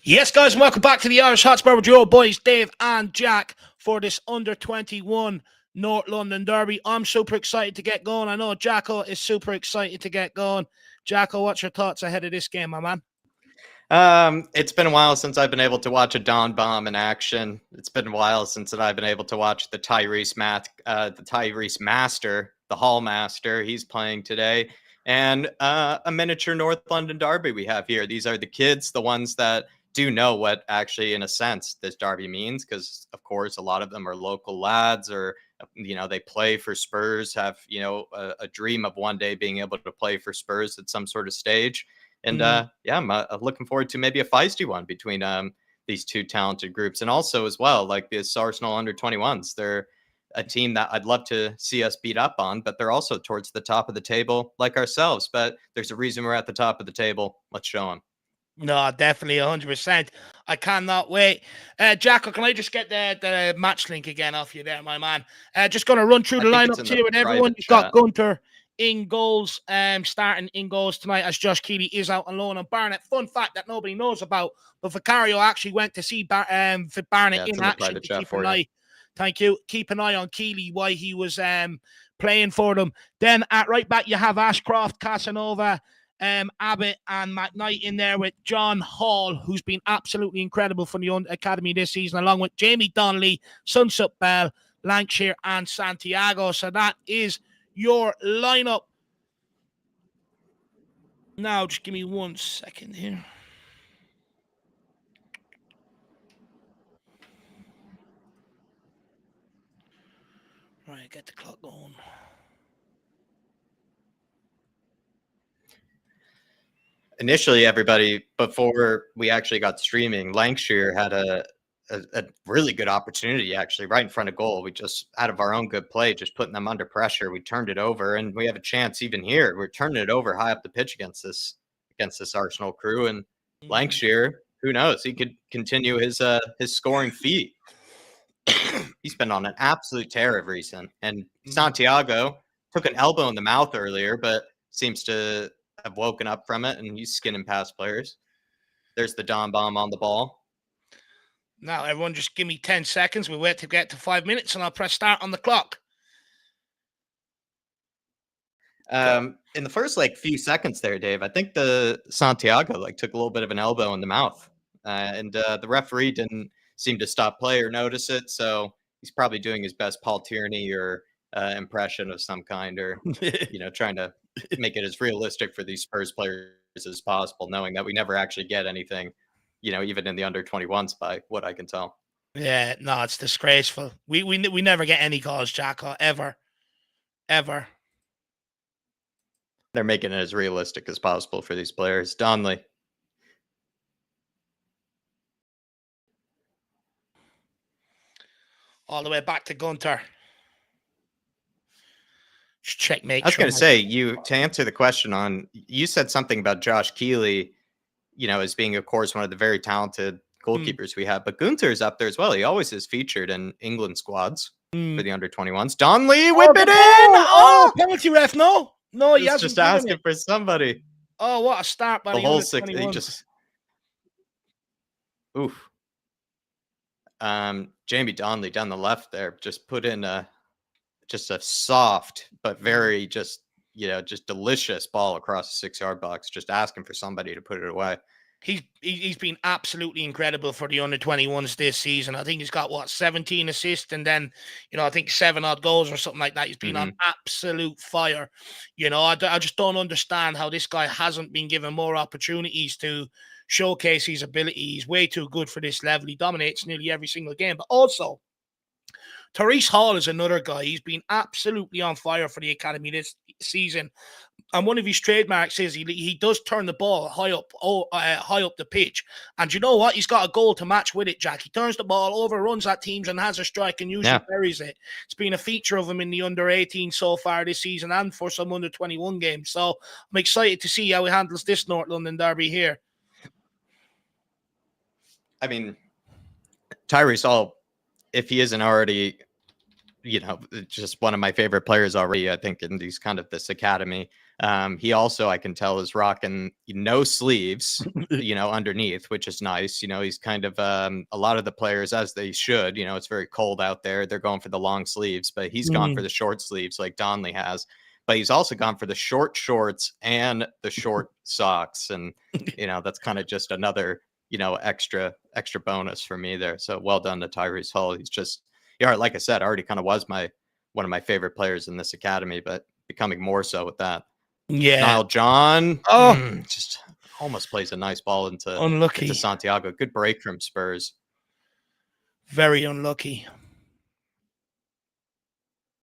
Yes, guys, and welcome back to the Irish Hotspur with your boys, Dave and Jack, for this under-21 North London derby. I'm super excited to get going. I know Jacko is super excited to get going. Jacko, what's your thoughts ahead of this game, my man? It's been a while since I've been able to watch a Don Bomb in action. It's been a while since I've been able to watch the Tyrese Master, the Hall Master. He's playing today. And a miniature North London derby we have here. These are the kids, the ones that do know what actually, in a sense, this derby means, because, of course, a lot of them are local lads or, they play for Spurs, have, a dream of one day being able to play for Spurs at some sort of stage. And I'm looking forward to maybe a feisty one between these two talented groups. And also as well, like this Arsenal under-21s, they're a team that I'd love to see us beat up on, but they're also towards the top of the table like ourselves. But there's a reason we're at the top of the table. Let's show them. No, definitely 100%. I cannot wait. Jacko, can I just get the match link again off you there, my man? Just going to run through the lineups here with everyone. You've got Gunter in goals, starting in goals tonight as Josh Keeley is out on loan on Barnet. Fun fact that nobody knows about, but Vicario actually went to see Barnet in action. Thank you. Keep an eye on Keeley while he was playing for them. Then at right back, you have Ashcroft, Casanova, Abbott and McKnight in there with John Hall, who's been absolutely incredible for the academy this season, along with Jamie Donnelly, Sunsup Bell, Lancashire and Santiago. So that is your lineup. Now, just give me 1 second here. Right, get the clock going. Initially, everybody, before we actually got streaming, Lancashire had a really good opportunity, actually, right in front of goal. We just, out of our own good play, just putting them under pressure, we turned it over, and we have a chance even here. We're turning it over high up the pitch against this Arsenal crew. And Lancashire, who knows? He could continue his scoring feat. He's been on an absolute tear of recent. And Santiago took an elbow in the mouth earlier, but seems to have woken up from it, and he's skinning past players. There's the Don Bomb on the ball. Now, everyone, just give me 10 seconds. We wait to get to 5 minutes, and I'll press start on the clock. In the first few seconds there, Dave, I think the Santiago took a little bit of an elbow in the mouth, and the referee didn't seem to stop play or notice it. So he's probably doing his best Paul Tierney or impression of some kind, or trying to make it as realistic for these Spurs players as possible, knowing that we never actually get anything, even in the under-21s, by what I can tell. Yeah, no, it's disgraceful. We never get any calls, Jacko, ever. They're making it as realistic as possible for these players. Donnelly. All the way back to Gunter. Checkmate. I was going to say, to answer the question on, you said something about Josh Keeley, as being, of course, one of the very talented goalkeepers we have, but Gunter's up there as well. He always is featured in England squads for the under-21s. Donnelly, whip it in! Oh, penalty ref, no, he hasn't just asking for somebody. Oh, what a start by the whole 6. He just, oof. Jamie Donnelly down the left there just put in just a soft but very just delicious ball across the 6-yard box, just asking for somebody to put it away. He's been absolutely incredible for the under-21s this season. I think he's got 17 assists, and then I think 7 odd goals or something like that. He's been on absolute fire. I just don't understand how this guy hasn't been given more opportunities to showcase his ability. He's way too good for this level. He dominates nearly every single game. But also, Tyrese Hall is another guy. He's been absolutely on fire for the academy this season. And one of his trademarks is he does turn the ball high up the pitch. And you know what? He's got a goal to match with it, Jack. He turns the ball over, runs at teams, and has a strike, and usually buries it. It's been a feature of him in the under-18 so far this season, and for some under-21 games. So I'm excited to see how he handles this North London derby here. I mean, Tyrese Hall, if he isn't already, just one of my favorite players already, I think, in these kind of this academy. He also, I can tell, is rocking no sleeves, underneath, which is nice. He's kind of a lot of the players, as they should. It's very cold out there. They're going for the long sleeves, but he's gone for the short sleeves like Donley has. But he's also gone for the short shorts and the short socks, and that's kind of just another extra bonus for me there. So well done to Tyrese Hull. He's just, like I said, already kind of was one of my favorite players in this academy, but becoming more so with that. Yeah. Niall John, just almost plays a nice ball into Santiago. Good break from Spurs. Very unlucky.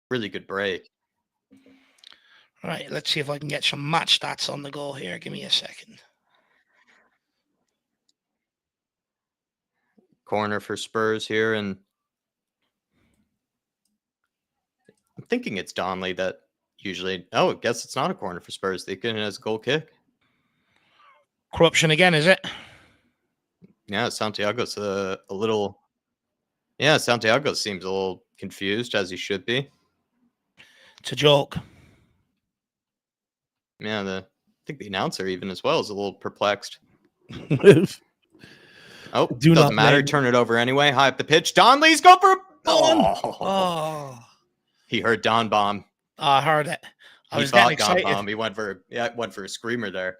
Really good break. All right, let's see if I can get some match stats on the go here. Give me a second. Corner for Spurs here, and I'm thinking it's Donley that usually. Oh, I guess it's not a corner for Spurs. They get it as a goal kick. Corruption again, is it? Yeah, Santiago's a little. Yeah, Santiago seems a little confused, as he should be. It's a joke. Yeah, I think the announcer even as well is a little perplexed. Oh, doesn't matter. Turn it over anyway. High up the pitch. Donley's go for a Oh. He heard Don Bomb. Oh, I heard it. I was getting excited. Don Bomb. He went for a screamer there.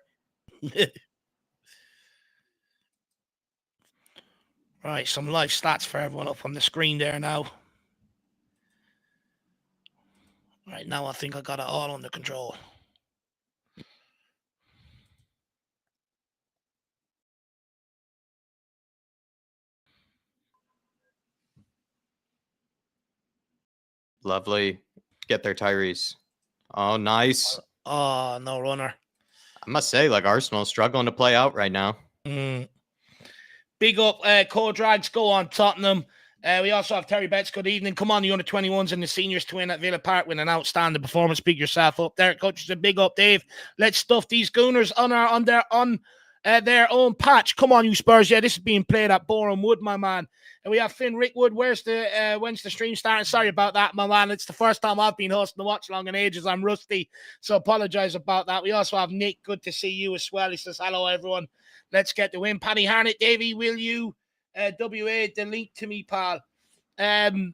Right, some live stats for everyone up on the screen there now. Right now, I think I got it all under control. Lovely. Get there, Tyrese. Oh, nice. Oh, no runner. I must say, like, Arsenal's struggling to play out right now. Big up, co-drags. Go on, Tottenham. We also have Terry Betts. Good evening. Come on, the under-21s and the seniors to win at Villa Park with an outstanding performance. Big yourself up there. Coach is a big up, Dave. Let's stuff these Gooners on their own patch. Come on, you Spurs. Yeah, this is being played at Boreham Wood, my man. And we have Finn Rickwood. When's the stream starting? Sorry about that, my man. It's the first time I've been hosting the watch along in ages. I'm rusty, so apologize about that. We also have Nick. Good to see you as well. He says, hello, everyone. Let's get the win. Paddy Harnett, Davey, will you WA the link to me, pal? It's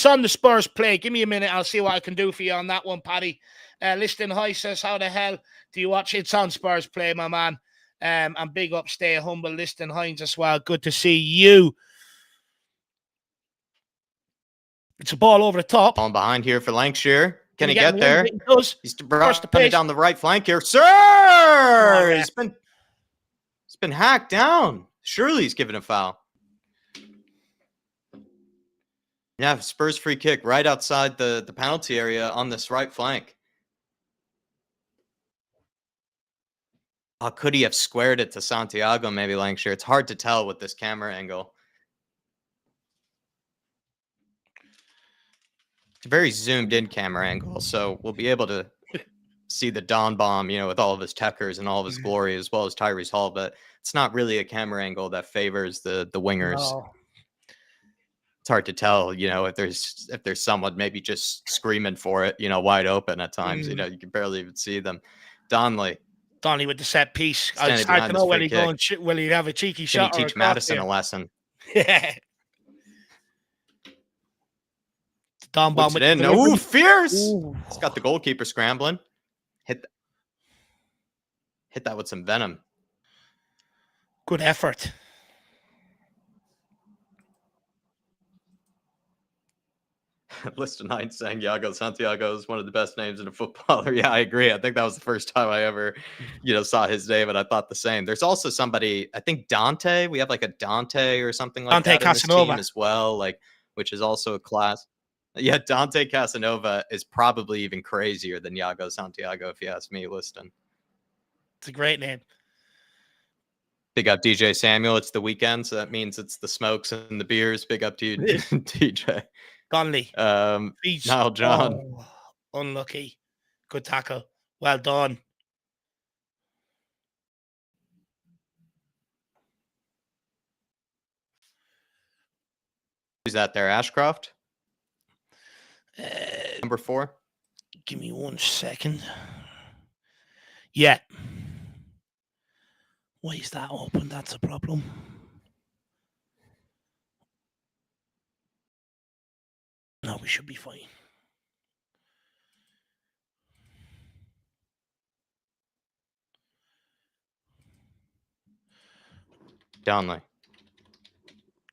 on the Spurs play. Give me a minute. I'll see what I can do for you on that one, Paddy. Liston High says, how the hell do you watch? It's on Spurs play, my man. And big up, stay humble, Liston Hines as well. Good to see you. It's a ball over the top. On behind here for Lancashire. Can he get there? He does. He's running down the right flank here. Sir! It's been hacked down. Surely he's given a foul. Yeah, Spurs free kick right outside the penalty area on this right flank. Oh, could he have squared it to Santiago, maybe, Lancashire? It's hard to tell with this camera angle. It's a very zoomed in camera angle, so we'll be able to see the Don Bomb, with all of his techers and all of his glory, as well as Tyrese Hall, but it's not really a camera angle that favors the wingers. No. It's hard to tell, if there's someone maybe just screaming for it, wide open at times. You can barely even see them. Donley with the set piece. I was hard to know will he have a cheeky shot? Can he teach Madison a lesson? Yeah. Don Bomb it in. Ooh, fierce! It's got the goalkeeper scrambling. Hit that with some venom. Good effort. List of 9 saying Iago Santiago is one of the best names in a footballer. Yeah, I agree. I think that was the first time I ever, saw his name, and I thought the same. There's also somebody, I think Dante. We have like a Dante or something like Dante that Casanova in this team as well, which is also a class. Yeah, Dante Casanova is probably even crazier than Iago Santiago, if you ask me, Liston. It's a great name. Big up DJ Samuel. It's the weekend, so that means it's the smokes and the beers. Big up to you, DJ. Conley. Niall John. Oh, unlucky. Good tackle. Well done. Who's that there? Ashcroft? Number 4. Give me 1 second. Yeah. Why is that open? That's a problem. No, we should be fine. Donnelly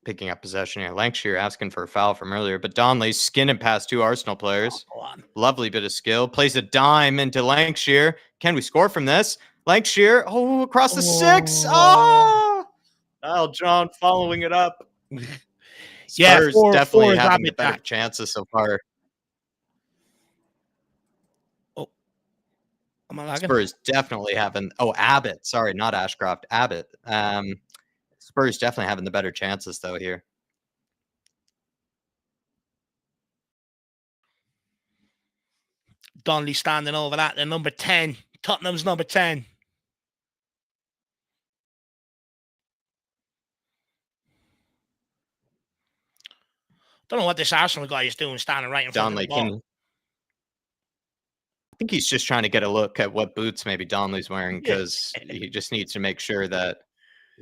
picking up possession here. Lancashire asking for a foul from earlier, but Donnelly's skinning past 2 Arsenal players. Go on. Lovely bit of skill. Plays a dime into Lancashire. Can we score from this? Lancashire, across the 6. Oh, John following it up. Yeah, Spurs four definitely is having the Abbott better back. chances so far. Oh, am I lagging? Spurs definitely having. Oh, Abbott. Sorry, not Ashcroft. Abbott. Spurs definitely having the better chances though here. Donnelly standing over that. The number 10. Tottenham's number 10. Don't know what this Arsenal guy is doing standing right in front Donnelly of the ball. I think he's just trying to get a look at what boots maybe Donnelly's wearing because he just needs to make sure that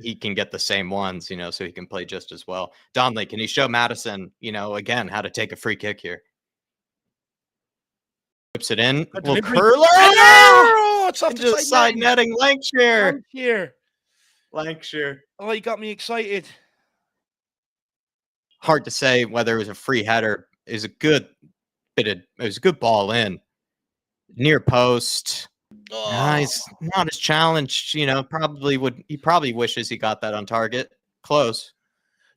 he can get the same ones, so he can play just as well. Donnelly, can he show Madison, again, how to take a free kick here? Whips it in. Will curler. Oh, it's off the side netting. Lancashire. Oh, you got me excited. Hard to say whether it was a free header. It was a good ball in. Near post. He's not as challenged, he probably wishes he got that on target. Close.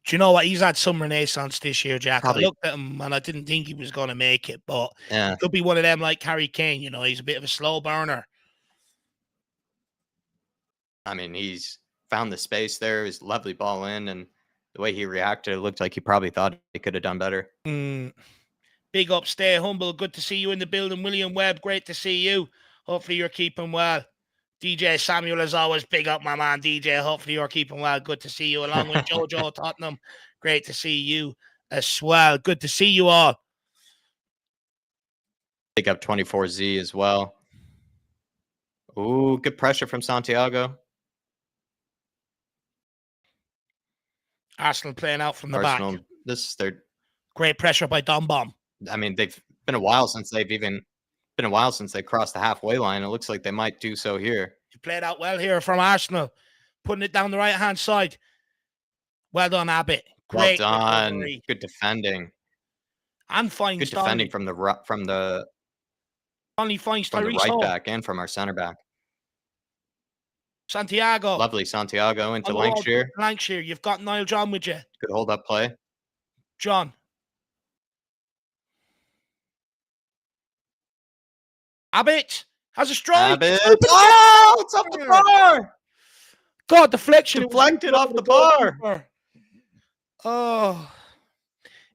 Do you know what? He's had some renaissance this year, Jack. Probably. I looked at him and I didn't think he was going to make it, but yeah, could be one of them like Harry Kane. He's a bit of a slow burner. I mean, he's found the space there. His lovely ball in, and the way he reacted, it looked like he probably thought he could have done better. Big up, stay humble. Good to see you in the building. William Webb, great to see you. Hopefully you're keeping well. DJ Samuel, as always, big up, my man. DJ, hopefully you're keeping well. Good to see you, along with Jojo Tottenham. Great to see you as well. Good to see you all. Pick up 24Z as well. Ooh, good pressure from Santiago. Arsenal playing out from the back. This is their great pressure by Dom Bomb. I mean, they've been a while since they crossed the halfway line. It looks like they might do so here. You played out well here from Arsenal, putting it down the right hand side. Well done, Abbott. Great well done. Recovery. Good defending. And finds good defending from the only finds from the right back and from our center back. Santiago. Lovely Santiago into Lancashire. Lancashire, you've got Niall John with you. Good hold up play. John. Abbott has a strike. Abbott. Oh, it's off the bar. God, deflection. Deflected off the bar. Oh.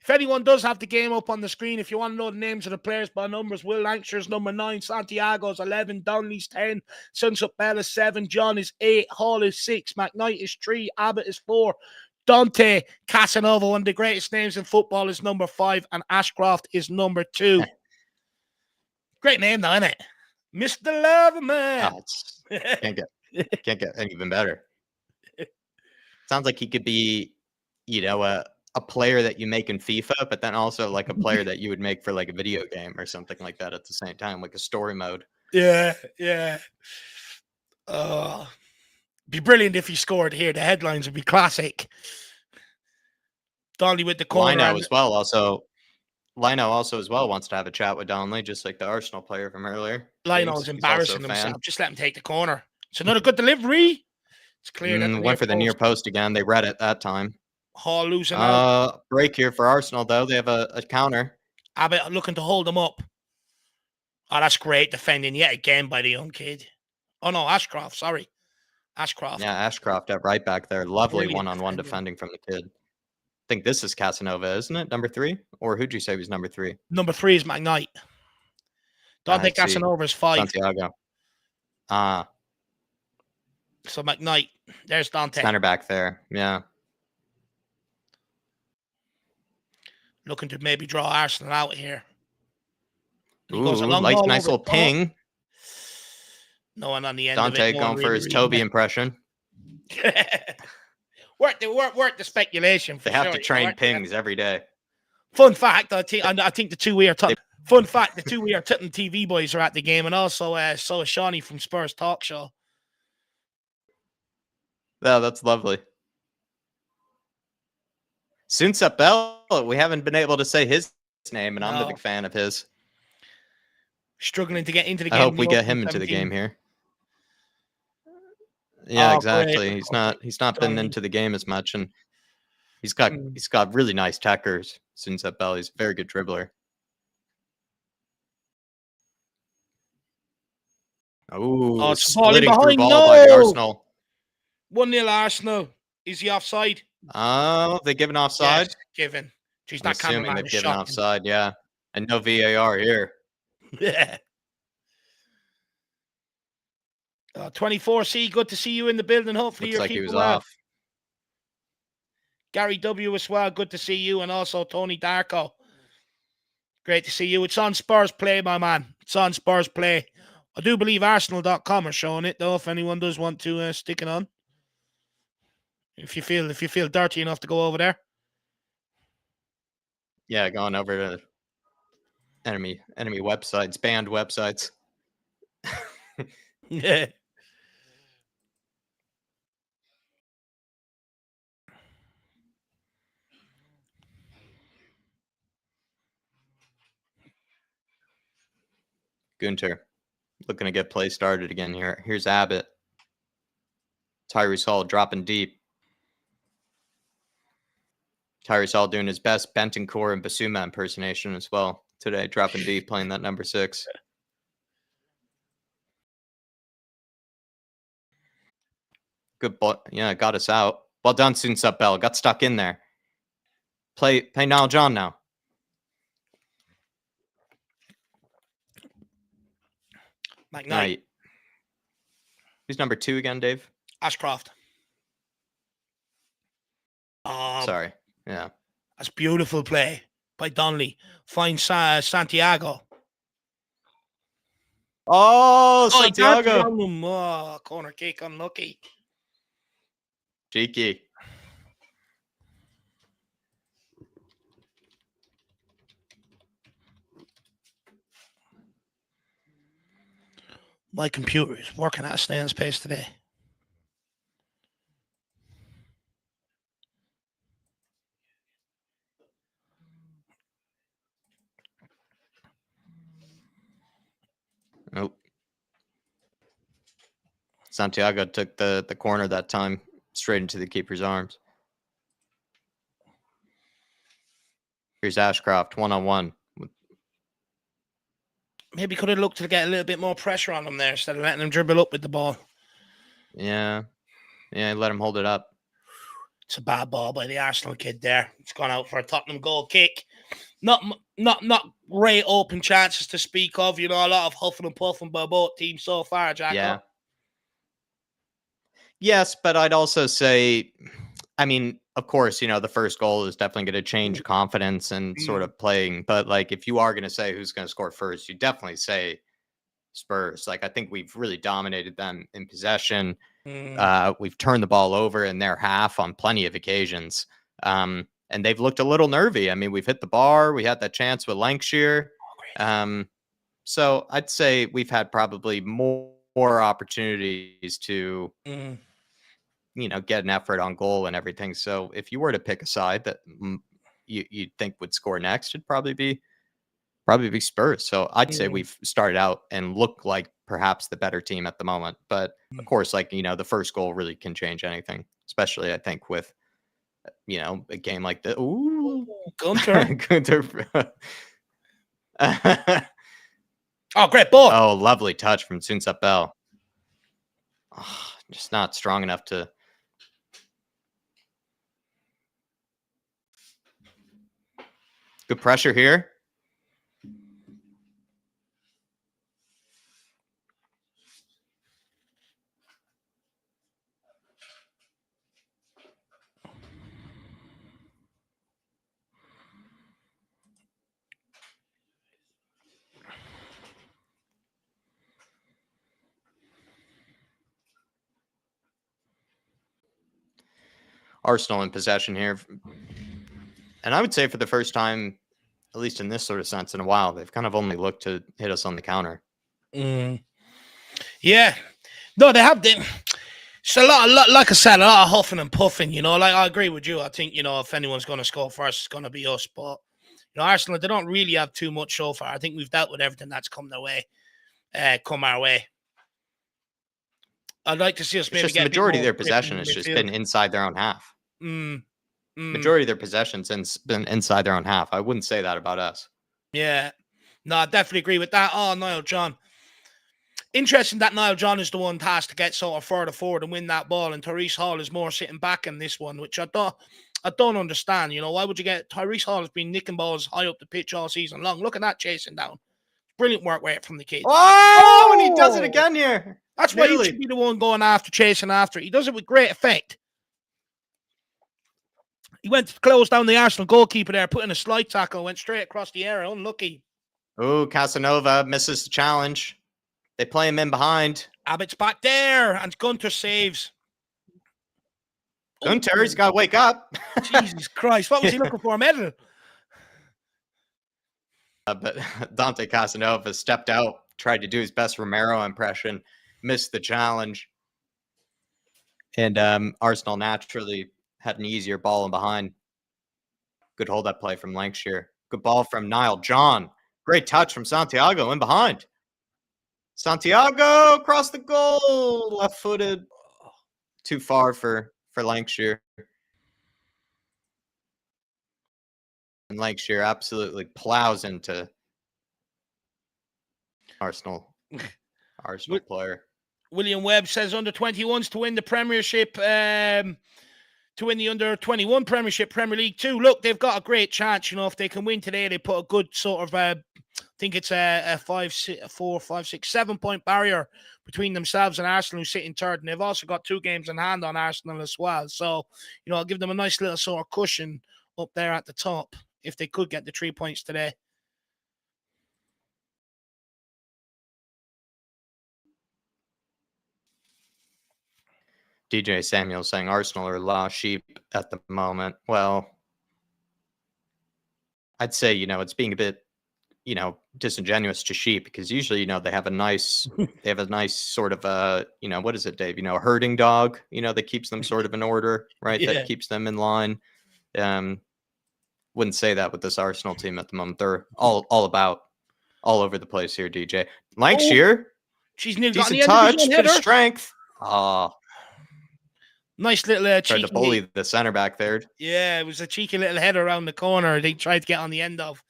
If anyone does have the game up on the screen, if you want to know the names of the players by numbers, Will Lancashire's number 9, Santiago's 11, Donnelly's 10, Sunsup Bell is 7, John is 8, Hall is 6, McKnight is 3, Abbott is 4, Dante Casanova, one of the greatest names in football, is number 5, and Ashcroft is number 2. Great name, though, isn't it? Mr. Loverman. Oh, can't get any even better. Sounds like he could be, a player that you make in FIFA, but then also like a player that you would make for like a video game or something like that at the same time, like a story mode. Yeah. Be brilliant if he scored here. The headlines would be classic. Donnelly with the corner. Lino as well wants to have a chat with Donnelly, just like the Arsenal player from earlier. Lino's embarrassing himself. Just let him take the corner. It's another good delivery. It's clear that went for the near post again. They read it that time. Hall losing out. Break here for Arsenal, though. They have a counter. Abbott looking to hold them up. Oh, that's great defending yet again by the young kid. Oh, no, Ashcroft. Sorry. Ashcroft. Yeah, Ashcroft at right back there. Lovely one-on-one defending from the kid. I think this is Casanova, isn't it? Number 3? Or who'd you say was number 3? Number 3 is McKnight. Dante Casanova is 5. Santiago. So McKnight. There's Dante. Center back there. Yeah. Looking to maybe draw Arsenal out here. He goes a Ooh, long nice ball over little the top. ping. No one on the end of it. Dante No going one for his Toby impression. worth the speculation for They have sure. to train pings every day. Fun fact, I think the two we are fun fact, the two we are Tottenham TV boys are at the game, and also so is Shawnee from Spurs Talk Show. Yeah, that's lovely. Sunset Bell, we haven't been able to say his name, and I'm a big fan of his. Struggling to get into the game. I hope we get him into the game here. Yeah, exactly. Great. He's not been into the game as much, and he's got really nice techers. Sunset Bell, he's a very good dribbler. Oh, splitting through ball by the Arsenal. 1-0 Arsenal. Is he offside? Oh, they given offside? Yes, given. Jeez, I'm assuming they've given offside, yeah. And no VAR here. Yeah. 24C, good to see you in the building. Hopefully Looks you're like keeping he was well. off. Gary W as well, good to see you. And also Tony Darko. Great to see you. It's on Spurs Play, my man. It's on Spurs Play. I do believe Arsenal.com are showing it, though, if anyone does want to stick it on. If you feel dirty enough to go over there. Yeah, going over to enemy websites, banned websites. Yeah. Gunter looking to get play started again here. Here's Abbott. Tyrese Hall dropping deep. Tyrese Hall doing his best Bentancur and Basuma impersonation as well today, dropping deep, playing that number 6. Good ball. Yeah, got us out. Well done, Sunset Bell. Got stuck in there. Play Niall John now. McKnight. Who's number 2 again, Dave? Ashcroft. Sorry. Yeah. That's beautiful play by Donnelly. Finds Santiago. Oh, Santiago. Oh, corner kick, unlucky. Cheeky. My computer is working at a snail's pace today. Nope. Santiago took the corner that time straight into the keeper's arms. Here's Ashcroft, 1-on-1. Maybe could have looked to get a little bit more pressure on him there instead of letting him dribble up with the ball. Yeah. Yeah, let him hold it up. It's a bad ball by the Arsenal kid there. It's gone out for a Tottenham goal kick. Not great open chances to speak of. You know, a lot of huffing and puffing by both teams so far, Jack. Yeah. Yes, but I'd also say, I mean, of course, you know, the first goal is definitely going to change confidence and sort of playing. But like, if you are going to say who's going to score first, you definitely say Spurs. Like, I think we've really dominated them in possession. We've turned the ball over in their half on plenty of occasions. And they've looked a little nervy. I mean, we've hit the bar. We had that chance with Lancashire. So I'd say we've had probably more opportunities to, you know, get an effort on goal and everything. So if you were to pick a side that you think would score next, it'd probably be Spurs. So I'd say we've started out and look like perhaps the better team at the moment. But of course, like, you know, the first goal really can change anything, especially I think with, you know, a game like this. Ooh, Gunter. Gunter. Oh, great ball. Oh, lovely touch from Sunset Bell. Oh, just not strong enough to. Good pressure here. Arsenal in possession here. And I would say for the first time, at least in this sort of sense in a while, they've kind of only looked to hit us on the counter. Yeah. No, they have. It's a lot, like I said, a lot of huffing and puffing, you know. Like, I agree with you. I think, you know, if anyone's going to score first, it's going to be us. But, you know, Arsenal, they don't really have too much so far. I think we've dealt with everything that's come our way. I'd like to see us maybe get the majority of their possession has just been inside their own half. Majority of their possessions has been inside their own half. I wouldn't say that about us. Yeah. No, I definitely agree with that. Oh, Niall John. Interesting that Niall John is the one tasked to get sort of further forward and win that ball, and Tyrese Hall is more sitting back in this one, which I don't understand. You know, why would you get Tyrese Hall has been nicking balls high up the pitch all season long? Look at that chasing down. Brilliant work rate from the kid. Oh, and he does it again here. That's why he should be the one going after, chasing after. He does it with great effect. He went to close down the Arsenal goalkeeper there, put in a slide tackle, went straight across the area. Unlucky. Oh, Casanova misses the challenge. They play him in behind. Abbott's back there, and Gunter saves. Gunter's got to wake up. Jesus Christ. What was he looking for? A medal? But Dante Casanova stepped out, tried to do his best Romero impression, missed the challenge. And Arsenal naturally had an easier ball in behind. Good hold-up play from Lancashire. Good ball from Niall John. Great touch from Santiago in behind. Santiago across the goal. Left-footed. Too far for Lancashire. And Lancashire absolutely plows into Arsenal player. William Webb says under 21s to win the Premiership, to win the under 21 Premiership, Premier League 2. Look, they've got a great chance. You know, if they can win today, they put a good sort of, I think it's a 7 point barrier between themselves and Arsenal, who sit in third. And they've also got 2 games in hand on Arsenal as well. So, you know, I'll give them a nice little sort of cushion up there at the top if they could get the 3 points today. DJ Samuel saying Arsenal are lost sheep at the moment. Well, I'd say, you know, it's being a bit, you know, disingenuous to sheep, because usually, you know, they have a nice sort of you know, what is it, Dave? You know, a herding dog, you know, that keeps them sort of in order, right? Yeah. That keeps them in line. Wouldn't say that with this Arsenal team at the moment. They're all over the place here, DJ. Lancashire. She's nearly got the touch, bit of strength. Nice little tried to bully the center back there. Yeah, it was a cheeky little header around the corner they tried to get on the end of.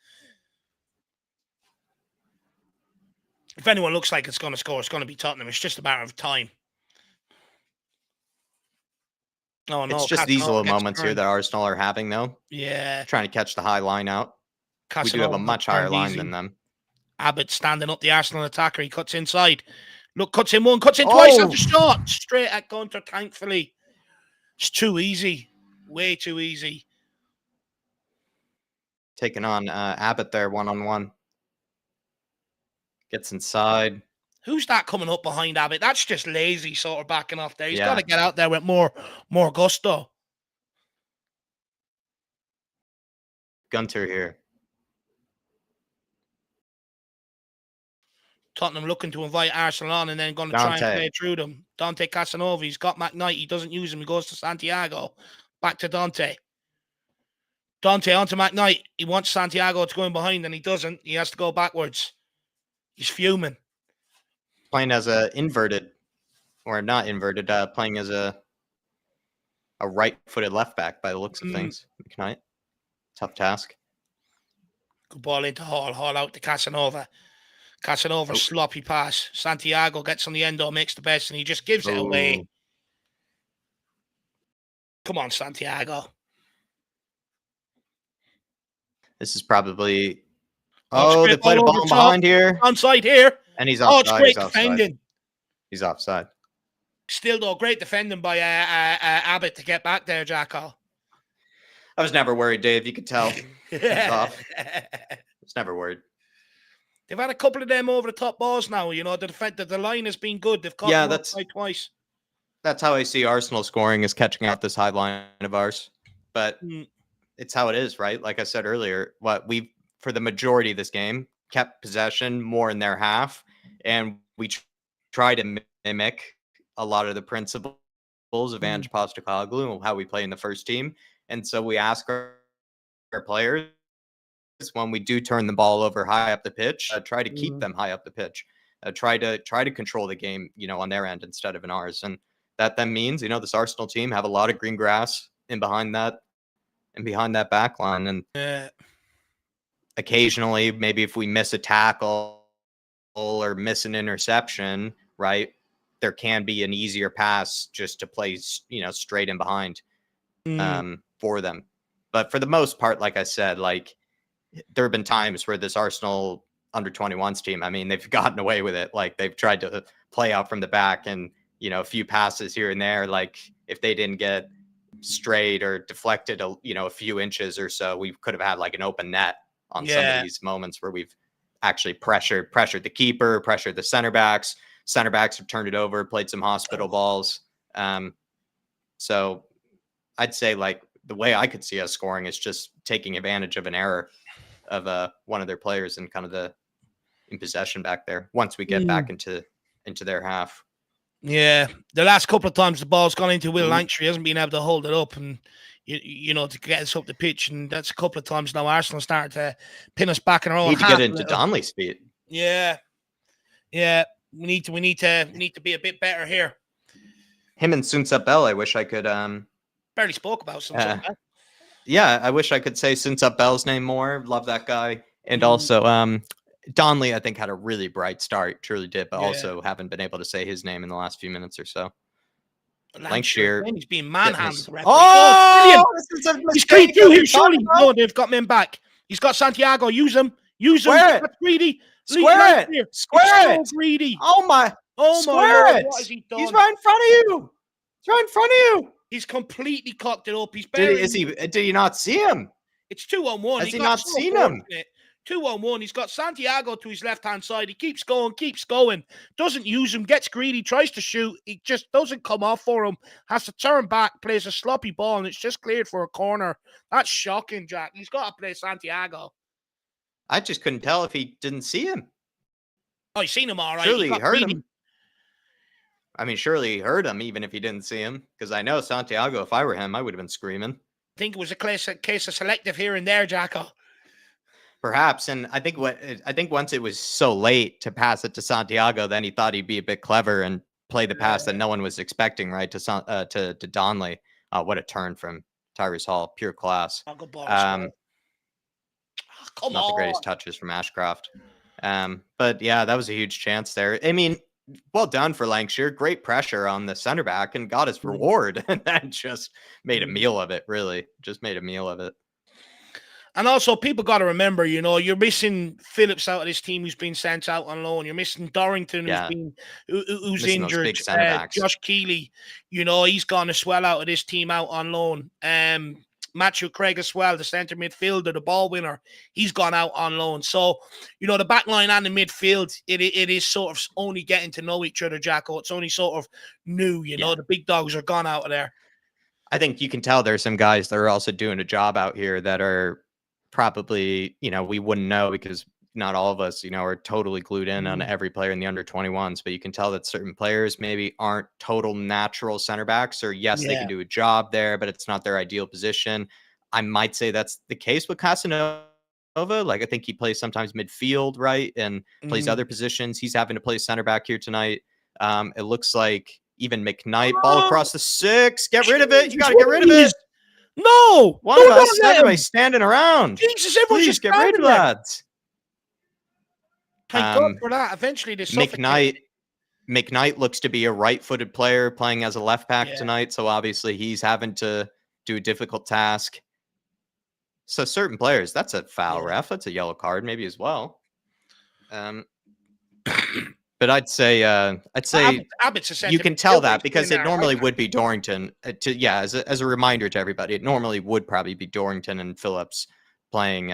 If anyone looks like it's going to score, it's going to be Tottenham. It's just a matter of time. Oh, no. It's just these little moments here that Arsenal are having, though. Yeah. Trying to catch the high line out. We do have a much higher line than them. Abbott standing up the Arsenal attacker. He cuts inside. Look, cuts in one, cuts in twice at the shot. Straight at Gunter, thankfully. It's too easy. Way too easy. Taking on Abbott there, one-on-one. Gets inside. Who's that coming up behind Abbott? That's just lazy sort of backing off there. He's got to get out there with more gusto. Gunter here. Tottenham looking to invite Arsenal on and then going to try and play through them. Dante Casanova, he's got McKnight. He doesn't use him. He goes to Santiago. Back to Dante. Dante onto McKnight. He wants Santiago to go in behind and he doesn't. He has to go backwards. He's fuming. Playing as a inverted, or not inverted, playing as a right-footed left back by the looks of things. McKnight. Tough task. Good ball into Hall. Hall out to Casanova. Casanova, sloppy pass. Santiago gets on the end, makes the best, and he just gives it away. Come on, Santiago. This is probably... they played a ball behind here. Onside here. And he's offside. It's great defending. He's offside. Still, though, great defending by Abbott to get back there, Jacko. I was never worried, Dave. You could tell. I was never worried. They've had a couple of them over the top balls now. You know, the line has been good. They've caught them twice. that's how I see Arsenal scoring, is catching out this high line of ours. But it's how it is, right? Like I said earlier, for the majority of this game, kept possession more in their half, and we try to mimic a lot of the principles of Ange Postecoglou and how we play in the first team. And so we ask our players, when we do turn the ball over high up the pitch, try to keep them high up the pitch. Try to control the game, on their end instead of in ours. And that then means, this Arsenal team have a lot of green grass behind that back line. And occasionally, maybe if we miss a tackle or miss an interception, right, there can be an easier pass just to play, straight in behind for them. But for the most part, like I said, like, there have been times where this Arsenal under-21s team, I mean, they've gotten away with it. Like, they've tried to play out from the back and, a few passes here and there. Like, if they didn't get straight or deflected, a few inches or so, we could have had like an open net on some of these moments where we've actually pressured the keeper, pressured the center backs. Center backs have turned it over, played some hospital balls. So I'd say, like, the way I could see us scoring is just taking advantage of an error of one of their players and kind of in possession back there once we get back into their half. Yeah, the last couple of times the ball's gone into Will Langtry, hasn't been able to hold it up and to get us up the pitch, and that's a couple of times now Arsenal starting to pin us back in our own Need to half get into Donnelly's speed. Yeah, we need to be a bit better here. Him and Sunsa Bell, I wish I could barely spoke about Sunsa Bell. Yeah, I wish I could say Sunsa Bell's name more. Love that guy. And also Donnelly, I think, had a really bright start, truly did, but also haven't been able to say his name in the last few minutes or so. Lancashire. He's being manhandled. Oh, this is a mistake. Surely. No, they've got men back. He's got Santiago. Use him. Square it. Greedy. Square it. Square it. So greedy. Oh my. Square it. What has he done? He's right in front of you. He's right in front of you. He's completely cocked it up. He's did he not see him? It's 2-on-1. Has he not seen him? 2-on-1. He's got Santiago to his left-hand side. He keeps going. Doesn't use him. Gets greedy. Tries to shoot. It just doesn't come off for him. Has to turn back. Plays a sloppy ball, and it's just cleared for a corner. That's shocking, Jack. He's got to play Santiago. I just couldn't tell if he didn't see him. Oh, he's seen him all right. Surely he heard him. I mean, surely he heard him, even if he didn't see him. Because I know Santiago, if I were him, I would have been screaming. I think it was a case of selective here and there, Jacko. Perhaps. And I think once it was so late to pass it to Santiago, then he thought he'd be a bit clever and play the pass that no one was expecting, right, to Donnelly. What a turn from Tyrese Hall. Pure class. Good ball, not the greatest touches from Ashcroft. But yeah, that was a huge chance there. I mean, well done for Lancashire. Great pressure on the center back and got his reward. And then just made a meal of it, really. Just made a meal of it. And also, people got to remember, you're missing Phillips out of this team who's been sent out on loan. You're missing Dorrington who's injured. Josh Keeley, he's gone as well out of this team out on loan. Matthew Craig as well, the centre midfielder, the ball winner, he's gone out on loan. So, the back line and the midfield, it is sort of only getting to know each other, Jacko. It's only sort of new, the big dogs are gone out of there. I think you can tell there's some guys that are also doing a job out here that are probably, we wouldn't know because not all of us, are totally glued in on every player in the under-21s, but you can tell that certain players maybe aren't total natural center backs, or they can do a job there, but it's not their ideal position. I might say that's the case with Casanova. Like, I think he plays sometimes midfield, right? And plays other positions. He's having to play center back here tonight. It looks like even McKnight, ball across the 6. Get rid of it. You got to get rid of it. No. One of us, everybody's standing around. Jesus, everyone's just get rid of that. Thank God for that. Eventually, this McKnight looks to be a right-footed player playing as a left back tonight, so obviously he's having to do a difficult task. So certain players, that's a foul, ref. That's a yellow card, maybe as well. But I'd say Abbott's you can tell that because it normally would be Dorrington. As a reminder to everybody, it normally would probably be Dorrington and Phillips playing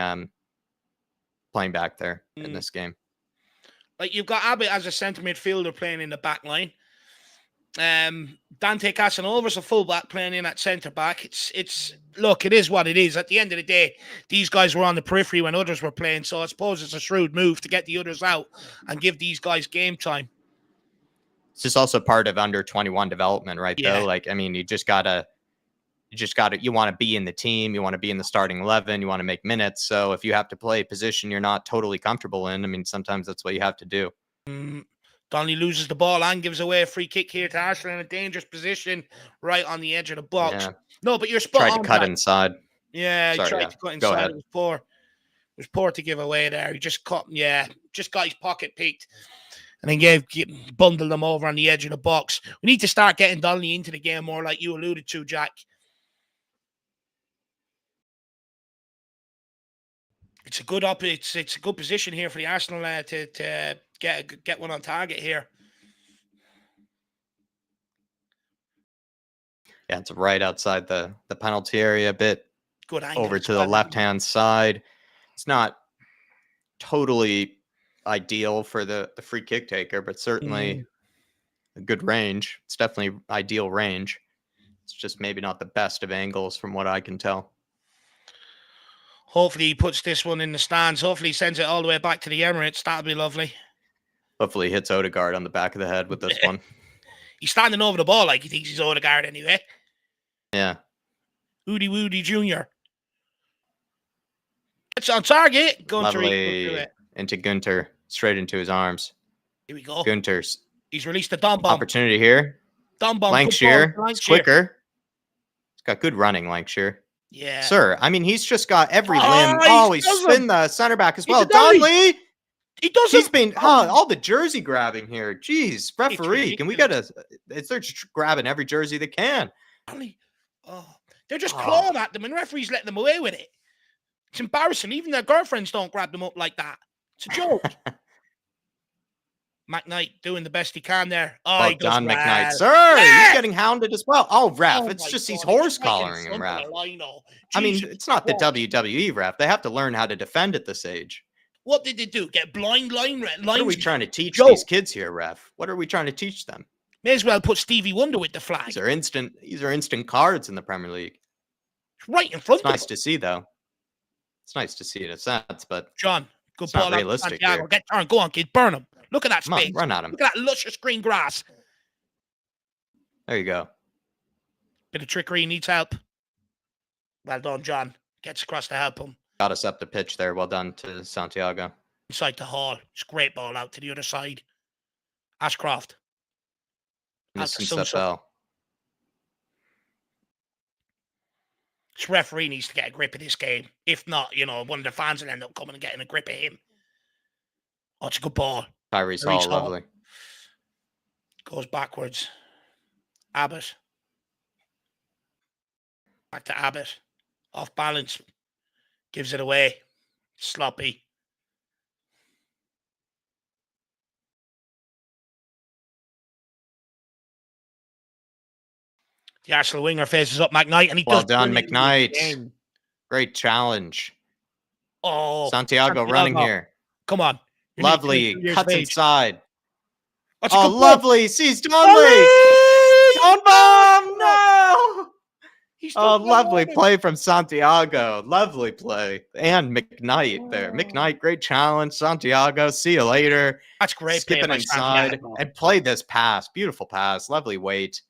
back there in this game. Like, you've got Abbott as a centre midfielder playing in the back line. Dante Casanova's a fullback playing in at centre back. Look, it is what it is. At the end of the day, these guys were on the periphery when others were playing, so I suppose it's a shrewd move to get the others out and give these guys game time. It's just also part of under 21 development, right? Yeah. Though, like, I mean, you want to be in the team, you want to be in the starting 11, you want to make minutes. So if you have to play a position you're not totally comfortable in, I mean, sometimes that's what you have to do. Donnelly loses the ball and gives away a free kick here to Arsenal in a dangerous position right on the edge of the box. Yeah. No, but you're spot on. Tried to cut inside. Yeah, he tried to cut inside. Go ahead. It was poor. It was poor to give away there. He just got his pocket picked and then bundled them over on the edge of the box. We need to start getting Donnelly into the game more, like you alluded to, Jack. It's a good position here for the Arsenal to get one on target here. Yeah, it's right outside the penalty area a bit. Good angle over to the left-hand side. It's not totally ideal for the free kick taker, but certainly a good range. It's definitely ideal range. It's just maybe not the best of angles from what I can tell. Hopefully he puts this one in the stands. Hopefully he sends it all the way back to the Emirates. That'd be lovely. Hopefully he hits Odegaard on the back of the head with this one. He's standing over the ball like he thinks he's Odegaard anyway. Yeah. Woody Woody Jr. It's on target. Lovely into Gunter. Straight into his arms. Here we go. Gunter's. He's released the Dom Bomb. Opportunity here. Dom Bomb. Lancashire. It's quicker. He's got good running, Lancashire. Yeah. Sir, I mean, he's just got every limb. He's spin the center back as well. Donnelly. He does. He's been all the jersey grabbing here. Jeez, referee, can we get they're just grabbing every jersey they can. They're just clawing at them and referees letting them away with it. It's embarrassing. Even their girlfriends don't grab them up like that. It's a joke. McKnight doing the best he can there. Well done, McKnight. Sir, he's getting hounded as well. Oh, ref. It's just he's horse collaring him, ref. I mean, it's not the WWE, ref. They have to learn how to defend at this age. What did they do? Get blind line? What are we trying to teach these kids here, ref? What are we trying to teach them? May as well put Stevie Wonder with the flag. These are instant cards in the Premier League. It's right in front of them. It's nice to see, though. It's nice to see in a sense, but John, good ball. Not realistic here. Get turn. Go on, kid. Burn him. Look at that space. Run at him. Look at that luscious green grass. There you go. Bit of trickery. Needs help. Well done, John. Gets across to help him. Got us up the pitch there. Well done to Santiago. Inside the hall. It's a great ball out to the other side. Ashcroft. Missing Sepel. This referee needs to get a grip of this game. If not, one of the fans will end up coming and getting a grip of him. Oh, it's a good ball. Tyrese Hall, lovely. Goes backwards. Abbott. Back to Abbott. Off balance. Gives it away. Sloppy. The Arsenal winger faces up McKnight, and he well done, McKnight. Great challenge. Oh, Santiago running here. Come on. Lovely. Cuts inside. Lovely. Sees Donnelly. Don Bomb. No. Lovely play from Santiago. Lovely play. And McKnight there. McKnight, great challenge. Santiago, see you later. That's great. Skipping inside and play this pass. Beautiful pass. Lovely weight.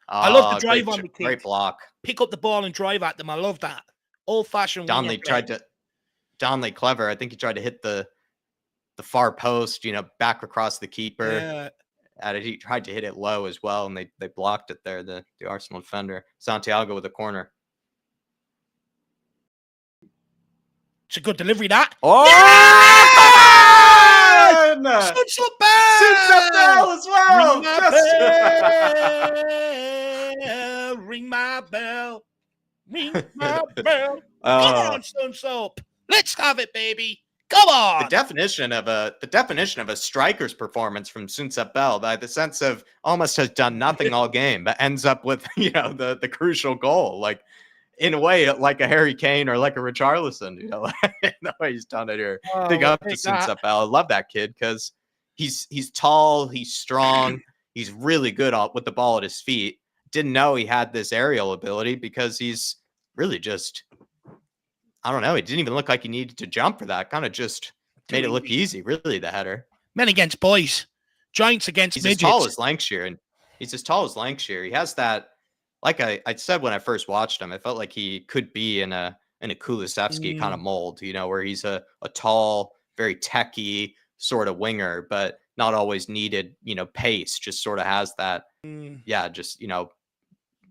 I love the drive on the kick. Great block. Pick up the ball and drive at them. I love that. Old-fashioned. Donnelly clever. I think he tried to hit the far post, back across the keeper. Yeah. He tried to hit it low as well, and they blocked it there, the Arsenal defender. Santiago with a corner. It's a good delivery, that. Oh! Yeah! Suits up bell as well. Ring my bell. Ring my bell. Come on, Sun Soap. Let's have it, baby. Come on. The definition of a striker's performance from Sunsep Bell, by the sense of almost has done nothing all game, but ends up with the crucial goal, like in a way like a Harry Kane or like a Richarlison, the way he's done it here. Big up to Sunsep Bell. I love that kid because he's tall, he's strong, he's really good with the ball at his feet. Didn't know he had this aerial ability because he's really just, I don't know. It didn't even look like he needed to jump for that. Kind of just made it look easy, really, the header. Men against boys. Giants against midgets. He's as tall as Lancashire, and he's as tall as Lancashire. He has that, like I said when I first watched him, I felt like he could be in a Kulusevski kind of mold, where he's a tall, very techy sort of winger, but not always needed, pace, just sort of has that, just,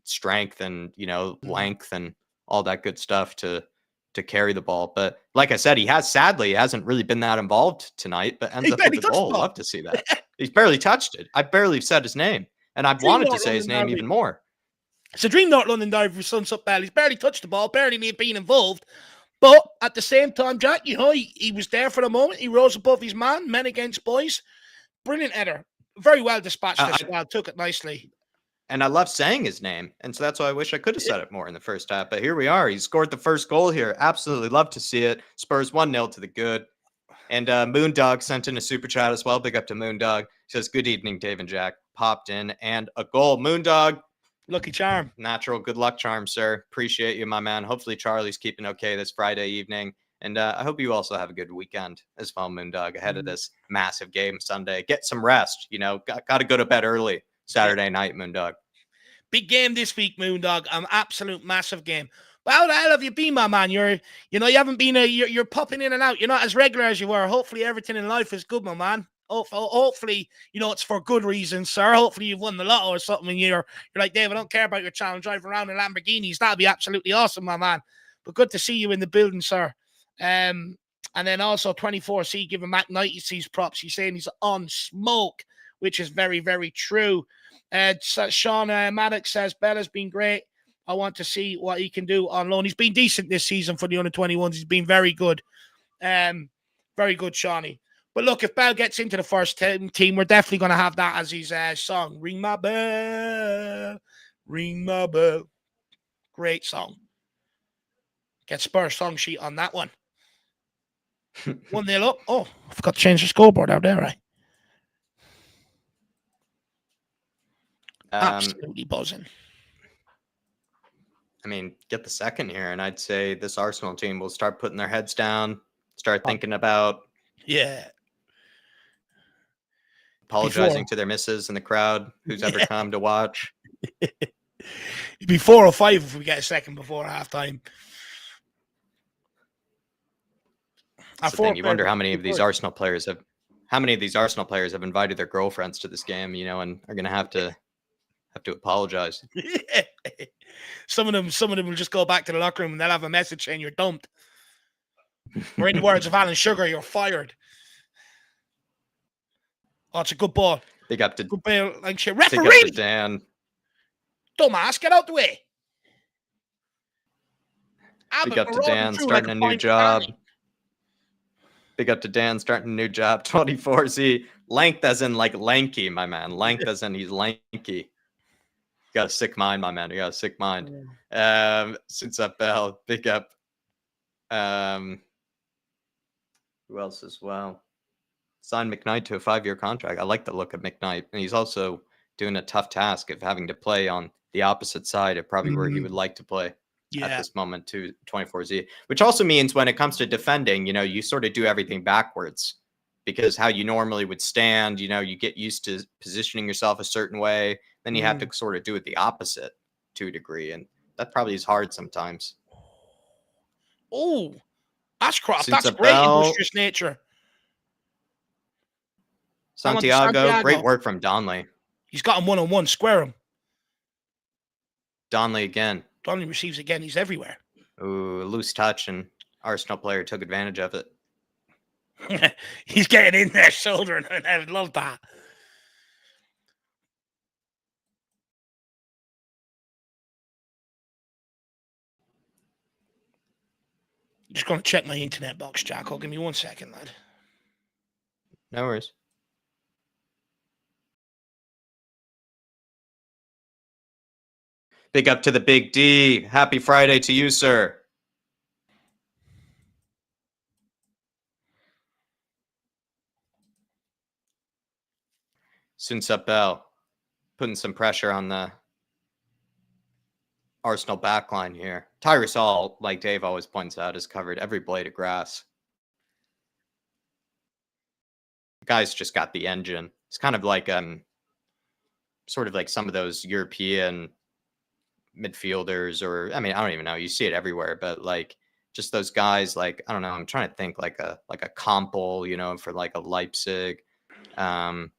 strength and, length and all that good stuff to carry the ball. But like I said, he hasn't really been that involved tonight, but ends up with the goal. Love to see that. He's barely touched it. I barely said his name, and I wanted to say his name even more. It's a dream North London derby for Sunsup Bell. He's barely touched the ball, barely been involved. But at the same time, Jack, he was there for the moment. He rose above his man, men against boys. Brilliant header. Very well dispatched as well. Took it nicely. And I love saying his name. And so that's why I wish I could have said it more in the first half. But here we are. He scored the first goal here. Absolutely love to see it. Spurs 1-0 to the good. And Moondog sent in a super chat as well. Big up to Moondog. He says, good evening, Dave and Jack. Popped in and a goal. Moondog. Lucky charm. Natural good luck charm, sir. Appreciate you, my man. Hopefully Charlie's keeping okay this Friday evening. And I hope you also have a good weekend as well, Moondog, ahead of this massive game Sunday. Get some rest. Got to go to bed early Saturday night, Moondog. Big game this week, Moondog. An absolute massive game. But how the hell have you been, my man? You haven't been you're popping in and out. You're not as regular as you were. Hopefully everything in life is good, my man. Hopefully, it's for good reasons, sir. Hopefully you've won the lotto or something and you're like, Dave, I don't care about your challenge, drive around in Lamborghinis. That'd be absolutely awesome, my man. But good to see you in the building, sir. And then also 24C giving Mac 90C's props. He's saying he's on smoke, which is very, very true. Sean Maddox says, Bella's been great. I want to see what he can do on loan. He's been decent this season for the under-21s. He's been very good. Very good, Shawnee. But look, if Bell gets into the first team, we're definitely going to have that as his song. Ring my bell. Ring my bell. Great song. Get Spurs song sheet on that one. 1-0 up. Oh, I forgot to change the scoreboard out there, right? Absolutely buzzing. I mean, get the second here, and I'd say this Arsenal team will start putting their heads down, start thinking about apologizing to their missus in the crowd, who's ever come to watch. It'd be 4 or 5 if we get a second before halftime. You wonder how many of these Arsenal players have invited their girlfriends to this game, and are going to have to apologize. Some of them will just go back to the locker room and they'll have a message saying you're dumped. Or in the words of Alan Sugar, you're fired. Oh, it's a good ball. Big up to good ball. Like shit. Referee. Big up to Dan. Dumbass, get out the way. Big up to Dan starting a new job. Big up to Dan starting a new job. 24Z. Length as in like lanky, my man. Length as in he's lanky. Got a sick mind, my man. You got a sick mind. Since up Bell, big up. Who else as well? Signed McKnight to a 5-year contract. I like the look of McKnight, and he's also doing a tough task of having to play on the opposite side of probably where he would like to play at this moment to 24Z. Which also means when it comes to defending, you sort of do everything backwards. Because how you normally would stand, you get used to positioning yourself a certain way. Then you have to sort of do it the opposite to a degree. And that probably is hard sometimes. Oh, Ashcroft. That's great industrious nature. Santiago, great work from Donley. He's got him one-on-one. Square him. Donley again. Donley receives again. He's everywhere. Ooh, loose touch, and Arsenal player took advantage of it. He's getting in there, shouldering, and I would love that. Just going to check my internet box, Jacko. Give me 1 second, lad. No worries. Big up to the Big D. Happy Friday to you, sir. Sunsup Bell. putting some pressure on the Arsenal backline here. Tyrese Hall, like Dave always points out, has covered every blade of grass. The guy's just got the engine. It's kind of like sort of like some of those European midfielders, or I mean, I don't even know. You see it everywhere, but like just those guys, like I don't know. I'm trying to think like a Kompel, you know, for like a Leipzig. They're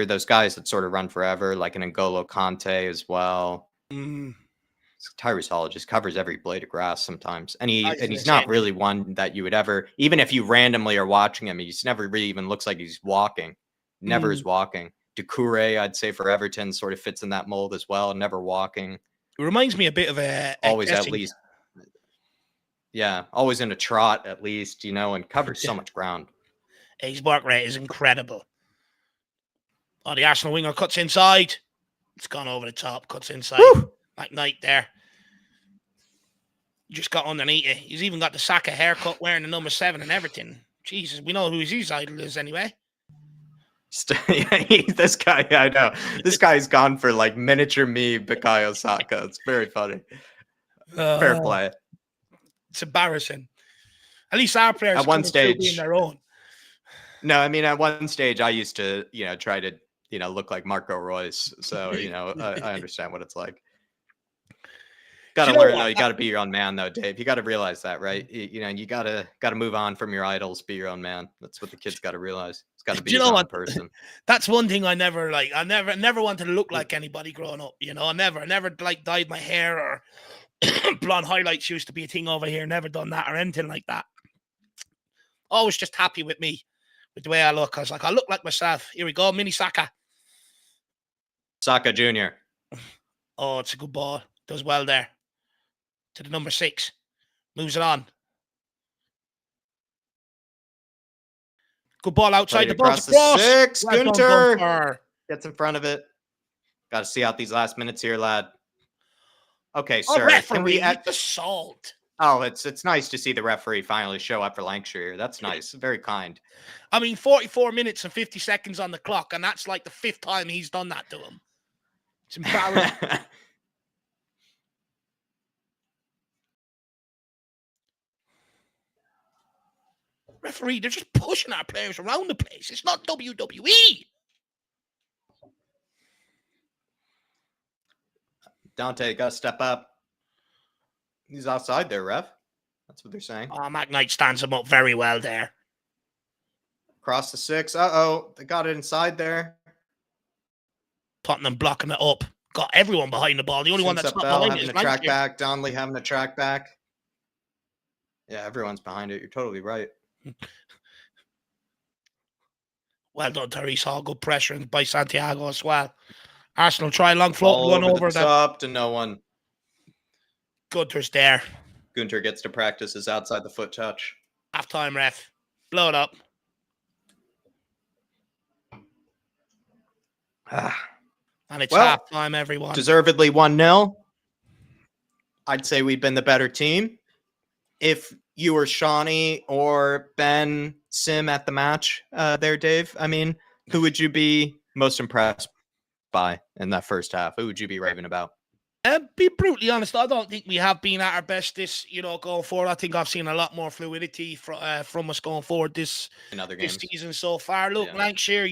those guys that sort of run forever, like an N'Golo Kante as well. Tyrese Hall just covers every blade of grass sometimes, and he's not really one that you would ever, even if you randomly are watching him, he's never really even looks like he's walking. Never is walking. Doucouré, I'd say for Everton, sort of fits in that mold as well. Never walking. It reminds me a bit of always at least, yeah, always in a trot at least, you know, and covers so much ground. His work rate is incredible. Oh, the Arsenal winger cuts inside. It's gone over the top. Cuts inside. Woo! Like Knight there. Just got underneath it. He's even got the Saka haircut wearing the number 7 and everything. Jesus, we know who his idol is anyway. This guy, I know. This guy's gone for like miniature me, Bukayo Saka. It's very funny. Fair play. It's embarrassing. At least our players at one stage being their own. No, I mean, at one stage I used to, you know, try to, you know, look like Marco Royce. So, you know, I understand what it's like. Got to learn though. You got to be your own man though, Dave. You got to realize that, right? You know, you got to move on from your idols, be your own man. That's what the kids got to realize. It's got to be his own person. That's one thing I never like. I never wanted to look like anybody growing up. You know, I never like dyed my hair or blonde highlights used to be a thing over here. Never done that or anything like that. Always just happy with me, with the way I look. I was like, I look like myself. Here we go, mini Saka. Saka Jr. Oh, it's a good ball. Does well there. To the number 6. Moves it on. Good ball outside the box. Across the 6. Well Gunter gets in front of it. Got to see out these last minutes here, lad. Okay, sir. Can we assault? Oh, it's nice to see the referee finally show up for Lancashire. That's nice. Very kind. I mean, 44 minutes and 50 seconds on the clock, and that's like the 5th time he's done that to him. It's embarrassing. Referee, they're just pushing our players around the place. It's not WWE. Dante, got to step up. He's outside there, ref. That's what they're saying. Oh, McKnight stands him up very well there. Across the 6. Uh-oh. They got it inside there. Tottenham blocking it up. Got everyone behind the ball. The only one that's not behind it is having a track back. Donnelly having a track back. Yeah, everyone's behind it. You're totally right. Well done, Tyrese Hall. Good pressure by Santiago as well. Arsenal try long float, one over that. Up to no one. Gunter's there. Gunter gets to practice his outside the foot touch. Half-time, ref. Blow it up. And it's half-time, everyone. Deservedly 1-0. I'd say we've been the better team. If you were Shawnee or Ben Sim at the match there, Dave, I mean, who would you be most impressed by in that first half? Who would you be raving about? Be brutally honest, I don't think we have been at our best this, going forward. I think I've seen a lot more fluidity from us going forward this season so far. Look, Lancashire,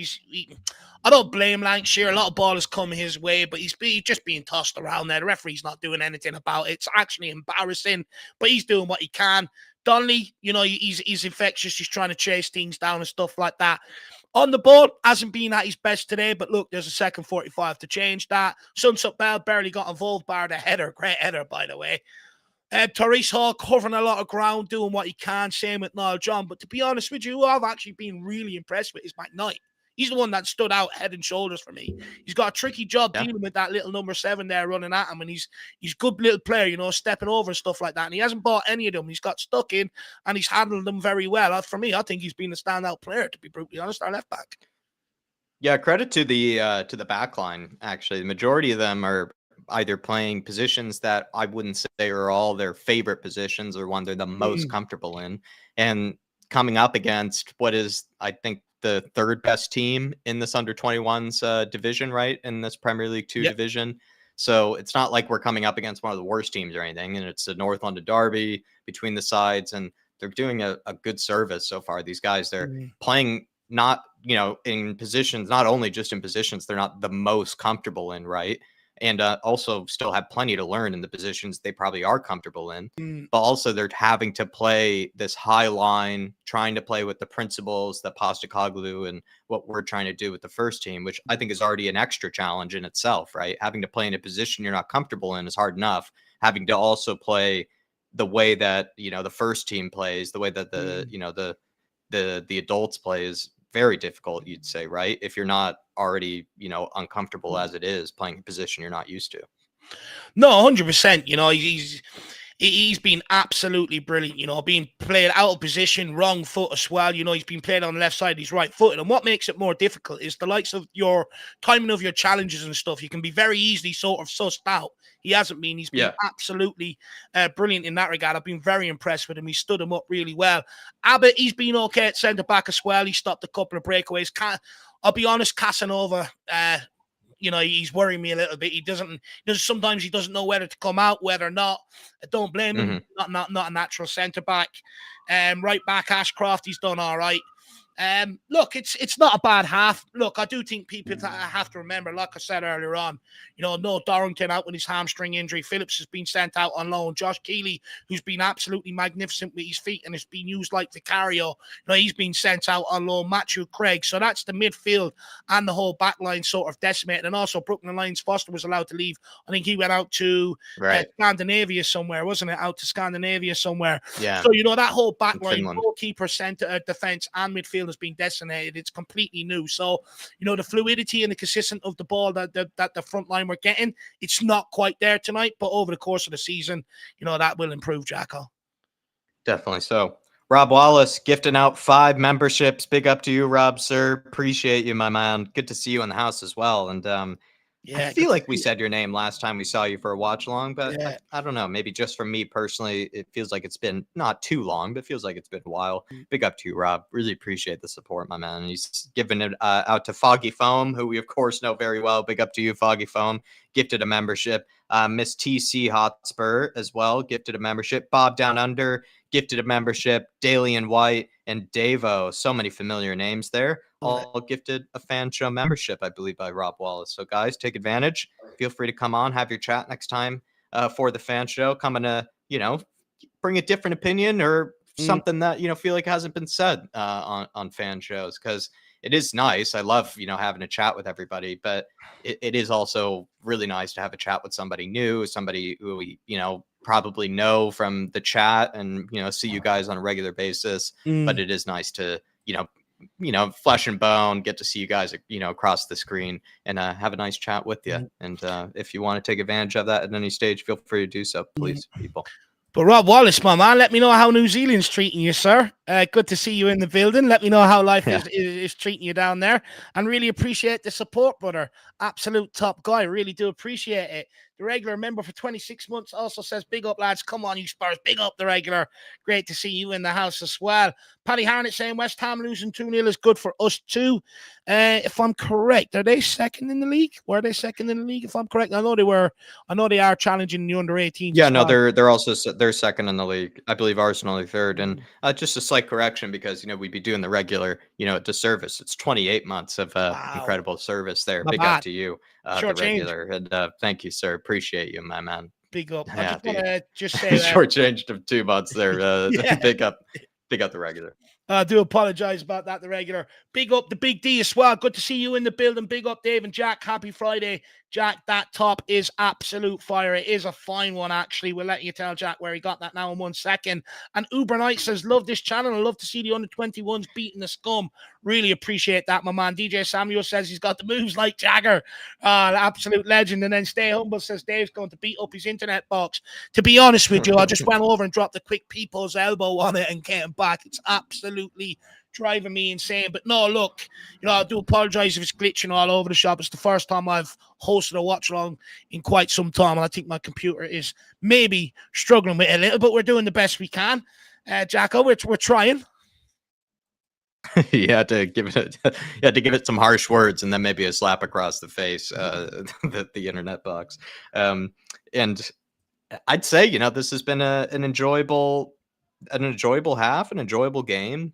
I don't blame Lancashire. A lot of ball has come his way, but he's just being tossed around there. The referee's not doing anything about it. It's actually embarrassing, but he's doing what he can. Donnelly, he's infectious. He's trying to chase things down and stuff like that. On the ball, hasn't been at his best today, but look, there's a second 45 to change that. Sunset Bell barely got involved, bar the header. Great header, by the way. Tyrese Hall covering a lot of ground, doing what he can. Same with Niall John. But to be honest with you, who I've actually been really impressed with is McKnight. He's the one that stood out head and shoulders for me. He's got a tricky job dealing with that little number 7 there running at him, and he's good little player, stepping over and stuff like that. And he hasn't bought any of them. He's got stuck in, and he's handled them very well. For me, I think he's been a standout player, to be brutally honest, our left back. Yeah, credit to the back line, actually. The majority of them are either playing positions that I wouldn't say are all their favorite positions or one they're the most comfortable in. And coming up against what is, I think, the third best team in this under 21s division, right? In this Premier League 2 division. So it's not like we're coming up against one of the worst teams or anything. And it's a North London derby between the sides. And they're doing a good service so far. These guys, they're playing not, in positions, not only just in positions they're not the most comfortable in, right? And also still have plenty to learn in the positions they probably are comfortable in. But also they're having to play this high line, trying to play with the principles that Postecoglou and what we're trying to do with the first team, which I think is already an extra challenge in itself, right? Having to play in a position you're not comfortable in is hard enough. Having to also play the way that, the first team plays, the way that the adults play is very difficult, you'd say, right? If you're not already, uncomfortable as it is playing a position you're not used to. No, 100%. He's been absolutely brilliant, being played out of position, wrong foot as well. He's been played on the left side, he's right footed. And what makes it more difficult is the likes of your timing of your challenges and stuff. You can be very easily sort of sussed out. He hasn't been. He's been absolutely brilliant in that regard. I've been very impressed with him. He stood him up really well. Abbott, he's been okay at centre back as well. He stopped a couple of breakaways. I'll be honest, Casanova, he's worrying me a little bit. Sometimes he doesn't know whether to come out, whether or not. I don't blame him. Not a natural centre back. Right back, Ashcroft, he's done all right. Look, it's not a bad half. Look, I do think people have to remember, like I said earlier on, no Dorrington out with his hamstring injury. Phillips has been sent out on loan. Josh Keeley, who's been absolutely magnificent with his feet and has been used like Vicario, he's been sent out on loan. Matthew Craig. So that's the midfield and the whole back line sort of decimated. And also Brooklyn Lions Foster was allowed to leave. I think he went out to Scandinavia somewhere, wasn't it? Out to Scandinavia somewhere. Yeah. So, that whole back line, goalkeeper, centre, defence and midfield has been decimated. It's completely new. So, the fluidity and the consistency of the ball that the front line we're getting, it's not quite there tonight, but over the course of the season, that will improve, Jacko. Definitely so. Rob Wallace gifting out 5 memberships. Big up to you, Rob, sir. Appreciate you, my man. Good to see you in the house as well. And I feel like we said your name last time we saw you for a watch along, but I don't know. Maybe just for me personally, it feels like it's been not too long, but it feels like it's been a while. Big up to you, Rob. Really appreciate the support, my man. He's giving it out to Foggy Foam, who we, of course, know very well. Big up to you, Foggy Foam. Gifted a membership. Miss TC Hotspur as well. Gifted a membership. Bob Down Under gifted a membership. Dalian White and Davo. So many familiar names there. All gifted a fan show membership, I believe, by Rob Wallace. So, guys, take advantage. Feel free to come on, have your chat next time for the fan show. Come and, bring a different opinion or something that, feel like hasn't been said on fan shows, because it is nice. I love, having a chat with everybody, but it is also really nice to have a chat with somebody new, somebody who we, probably know from the chat and, see you guys on a regular basis. But it is nice to, flesh and bone, get to see you guys, across the screen and have a nice chat with you. And if you want to take advantage of that at any stage, feel free to do so, please, people. But Rob Wallace, my man, let me know how New Zealand's treating you, sir. Good to see you in the building. Let me know how life is treating you down there. And really appreciate the support, brother. Absolute top guy. Really do appreciate it. The regular member for 26 months also says, big up, lads. Come on, you Spurs. Big up the regular. Great to see you in the house as well. Paddy Harnett saying West Ham losing 2-0 is good for us too. If I'm correct, are they second in the league? Were they second in the league? If I'm correct, I know they were. I know they are challenging the under 18s. Yeah, no, they're also they're second in the league. I believe Arsenal are third. And just a slight correction, because we'd be doing the regular, disservice. It's 28 months of incredible service there. Big up to you, the regular, and thank you, sir. Appreciate you, my man. Big up. I just want to just say shortchanged of 2 months there. Big up the regular. I do apologize about that, the regular. Big up the Big D as well. Good to see you in the building. Big up Dave and Jack. Happy Friday. Jack, that top is absolute fire. It is a fine one, actually. We'll let you tell Jack where he got that now in 1 second. And Uber Knight says, love this channel. I love to see the under-21s beating the scum. Really appreciate that, my man. DJ Samuel says he's got the moves like Jagger. Absolute legend. And then Stay Humble says Dave's going to beat up his internet box. To be honest with you, I just went over and dropped a quick people's elbow on it and came back. It's absolutely driving me insane. But no, look, I do apologize if it's glitching all over the shop. It's the first time I've hosted a watch along in quite some time, and I think my computer is maybe struggling with it a little, but we're doing the best we can. Jacko, we're trying. You had to give it some harsh words and then maybe a slap across the face, the internet box. And I'd say, this has been an enjoyable half, an enjoyable game.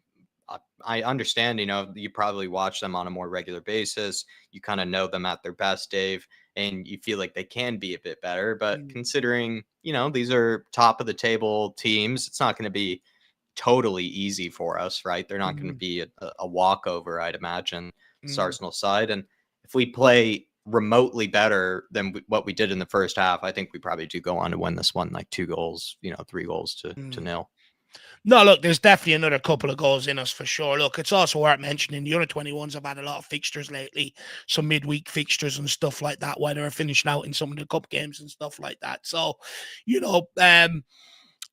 I understand, you probably watch them on a more regular basis. You kind of know them at their best, Dave, and you feel like they can be a bit better. But considering, these are top of the table teams, it's not going to be totally easy for us, right? They're not going to be a walkover, I'd imagine, this Arsenal side. And if we play remotely better than what we did in the first half, I think we probably do go on to win this one, like 2 goals, 3 goals to nil. No, look, there's definitely another couple of goals in us for sure. Look, it's also worth mentioning the U21s have had a lot of fixtures lately, some midweek fixtures and stuff like that, while they're finishing out in some of the cup games and stuff like that. So,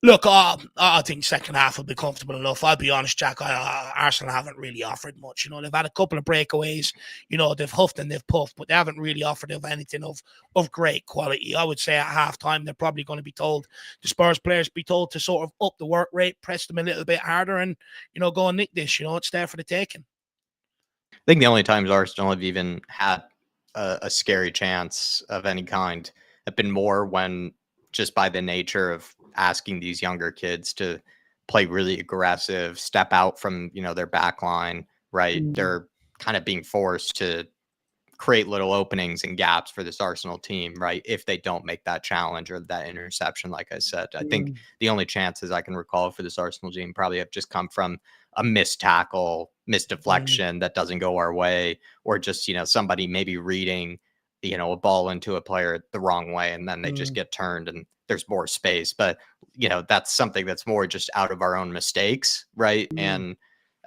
look, I think second half will be comfortable enough. I'll be honest, Jack. Arsenal haven't really offered much. They've had a couple of breakaways. They've huffed and they've puffed, but they haven't really offered anything of great quality. I would say at halftime they're probably going to be told, the Spurs players be told to sort of up the work rate, press them a little bit harder, and go and nick this. It's there for the taking. I think the only times Arsenal have even had a scary chance of any kind have been more when, just by the nature of asking these younger kids to play really aggressive, step out from, their back line, right? They're kind of being forced to create little openings and gaps for this Arsenal team, right? If they don't make that challenge or that interception, like I said. I think the only chances I can recall for this Arsenal team probably have just come from a missed tackle, missed deflection that doesn't go our way, or just, somebody maybe reading, a ball into a player the wrong way, and then they just get turned and there's more space. But, that's something that's more just out of our own mistakes, right? And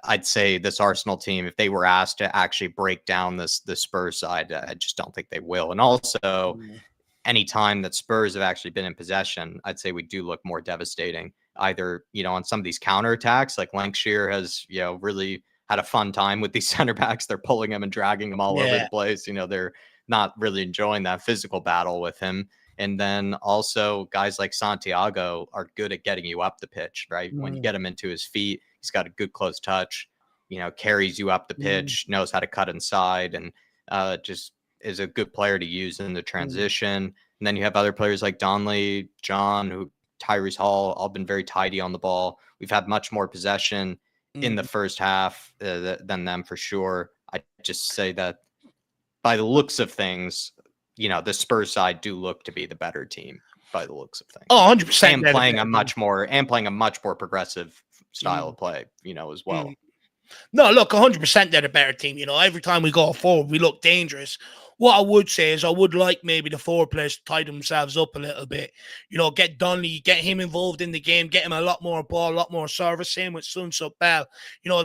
I'd say this Arsenal team, if they were asked to actually break down the Spurs side, I just don't think they will. And also, any time that Spurs have actually been in possession, I'd say we do look more devastating. Either, on some of these counterattacks, like Lancashire has, really had a fun time with these center backs. They're pulling him and dragging him all over the place. They're not really enjoying that physical battle with him. And then also guys like Santiago are good at getting you up the pitch, right? When you get him into his feet, he's got a good close touch, carries you up the pitch, knows how to cut inside, and just is a good player to use in the transition. And then you have other players like Donley, John, Tyrese Hall, all been very tidy on the ball. We've had much more possession in the first half than them for sure. I just say that by the looks of things, the Spurs side do look to be the better team by the looks of things. Oh, 100%. And playing a much more progressive style of play, as well. No, look, 100% they're the better team. Every time we go forward, we look dangerous. What I would say is I would like maybe the forward players to tie themselves up a little bit. Get Donnelly, get him involved in the game, get him a lot more ball, a lot more service. Same with Sun Sub Bell.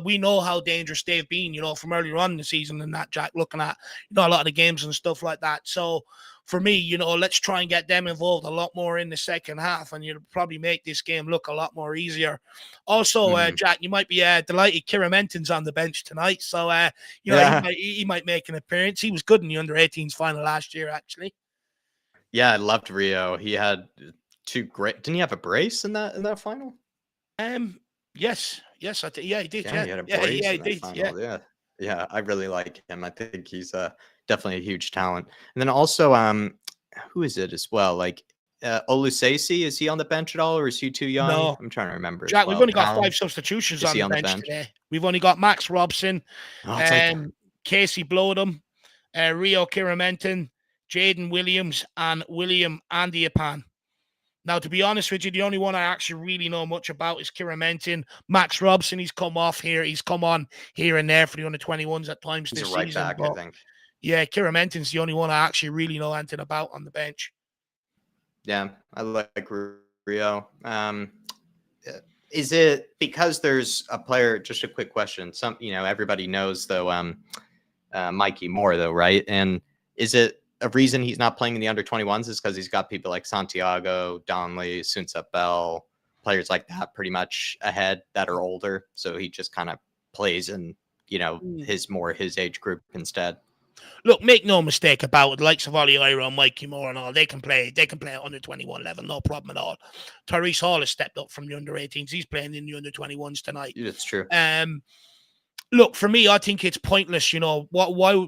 We know how dangerous they've been, from earlier on in the season and that, Jack, looking at, a lot of the games and stuff like that. So, for me, let's try and get them involved a lot more in the second half, and you'll probably make this game look a lot more easier. Also, Jack, you might be delighted Kieran Menton's on the bench tonight, so he might make an appearance. He was good in the under-18s final last year, actually. Yeah, I loved Rio. He had 2 great. Didn't he have a brace in that final? Yes, I think. Yeah, he did. Yeah, he had a brace in that final. Yeah, I really like him. I think he's definitely a huge talent. And then also, who is it as well? Like Olusesi, is he on the bench at all, or is he too young? No. I'm trying to remember. Jack, we've only got 5 substitutions on the bench today. We've only got Max Robson, Casey Blodham, Rio Kiramenton, Jaden Williams, and William Andiepan. Now, to be honest with you, the only one I actually really know much about is Kiramenton. Max Robson, he's come off here. He's come on here and there for the under-21s at times this season. He's a right back, I think. Yeah, Kiramenton's the only one I actually really know anything about on the bench. Yeah, I like Rio. Is it because there's a player? Just a quick question. Everybody knows though. Mikey Moore though, right? And is it a reason he's not playing in the under-21s is because he's got people like Santiago, Donley, Sunset Bell, players like that pretty much ahead that are older. So he just kind of plays in, his age group instead. Look, make no mistake about it. The likes of Ollie Ira and Mikey Moore and all, they can play at under-21 level, no problem at all. Tyrese Hall has stepped up from the under-18s. He's playing in the under-21s tonight. It's true. Look, for me, I think it's pointless. Why?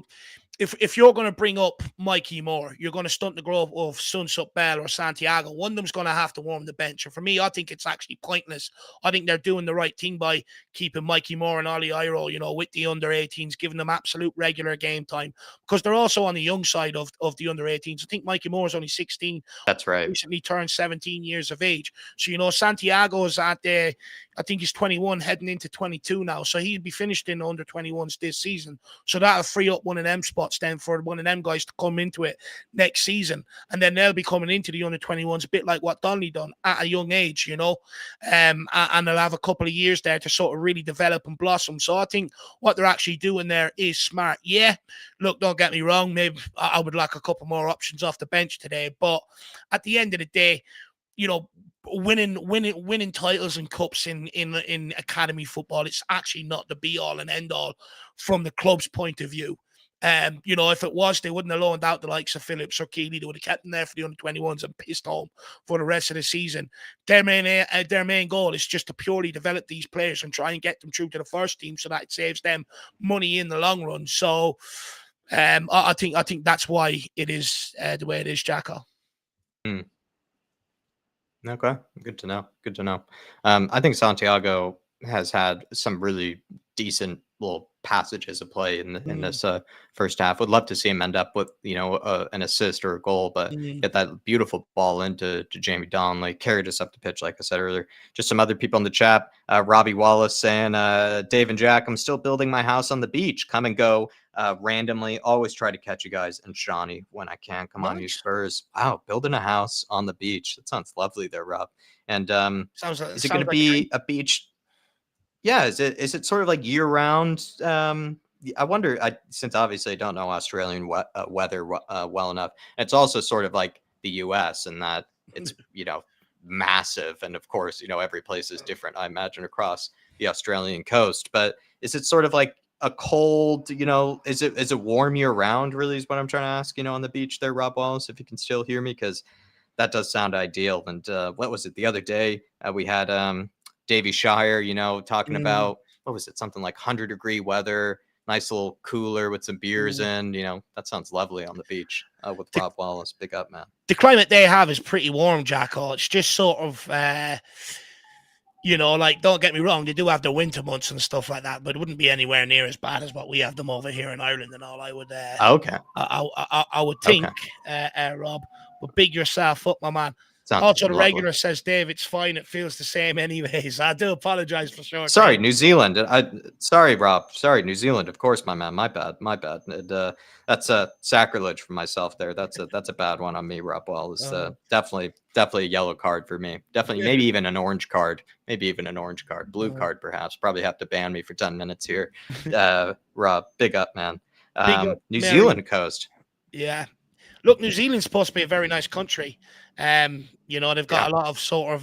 If you're going to bring up Mikey Moore, you're going to stunt the growth of Sunsup Bell or Santiago. One of them's going to have to warm the bench. And for me, I think it's actually pointless. I think they're doing the right thing by keeping Mikey Moore and Ollie Iro, with the under-18s, giving them absolute regular game time, because they're also on the young side of the under-18s. I think Mikey Moore is only 16. That's right. Recently turned 17 years of age. So, Santiago's I think he's 21, heading into 22 now. So he'll be finished in the under-21s this season. So that'll free up one of them spots then for one of them guys to come into it next season. And then they'll be coming into the under-21s a bit like what Donnelly done at a young age, and they'll have a couple of years there to sort of really develop and blossom. So I think what they're actually doing there is smart. Yeah, look, don't get me wrong. Maybe I would like a couple more options off the bench today. But at the end of the day, winning titles and cups in academy football, it's actually not the be all and end all from the club's point of view. If it was, they wouldn't have loaned out the likes of Phillips or Keeley. They would have kept them there for the under-21s and pissed home for the rest of the season. Their main goal is just to purely develop these players and try and get them through to the first team, so that it saves them money in the long run. So I think that's why it is the way it is, Jacko. Okay, good to know. Good to know. I think Santiago has had some really decent little passages of play in this first half. Would love to see him end up with an assist or a goal, but get that beautiful ball into Jamie Donnelly, carried us up the pitch, like I said earlier. Just some other people in the chat. Robbie Wallace saying, Dave and Jack, I'm still building my house on the beach. Come and go randomly. Always try to catch you guys and Shawnee when I can. Come on, you Spurs. Wow, building a house on the beach. That sounds lovely there, Rob. And is it going to be a beach? Yeah, is it sort of like year round? I wonder. Since obviously I don't know Australian weather well enough. It's also sort of like the U.S. in that it's massive, and of course every place is different. I imagine across the Australian coast, but is it sort of like a cold? Is it warm year round? Really, is what I'm trying to ask. On the beach there, Rob Wallace, if you can still hear me, because that does sound ideal. And what was it the other day? We had Davy Shire, talking about, what was it? Something like 100-degree weather, nice little cooler with some beers in, that sounds lovely on the beach with Rob Wallace. Big up, man. The climate they have is pretty warm, Jacko. It's just sort of, don't get me wrong, they do have the winter months and stuff like that, but it wouldn't be anywhere near as bad as what we have them over here in Ireland and all. I would, okay. I would think, Rob, but big yourself up, my man. Sounds also, the lovely. regular says, Dave, it's fine. It feels the same anyways. I do apologize for sure. Sorry, New Zealand. Sorry, Rob. Sorry, New Zealand. Of course, my man. My bad. That's a sacrilege for myself there. That's a bad one on me, Rob Wallace. Definitely a yellow card for me. Definitely, maybe even an orange card. Blue card, perhaps. Probably have to ban me for 10 minutes here. Rob, big up, man. New Zealand coast. Yeah. Look, New Zealand's supposed to be a very nice country. They've got a lot of sort of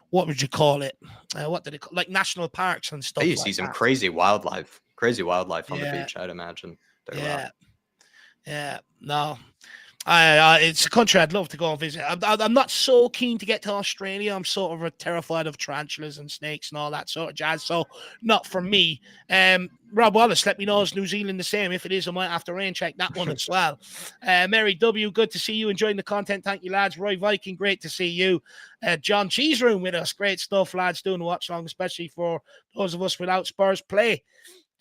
what would you call it? What do they call, like national parks and stuff? You see some crazy wildlife on the beach, I'd imagine. No. It's a country I'd love to go and visit. I'm not so keen to get to Australia. I'm sort of terrified of tarantulas and snakes and all that sort of jazz. So not for me. Rob Wallace, let me know, is New Zealand the same? If it is, I might have to rain check that one as well. Mary W, good to see you. Enjoying the content. Thank you, lads. Roy Viking, great to see you. John Cheese Room with us. Great stuff, lads, doing the watch along, especially for those of us without Spurs play.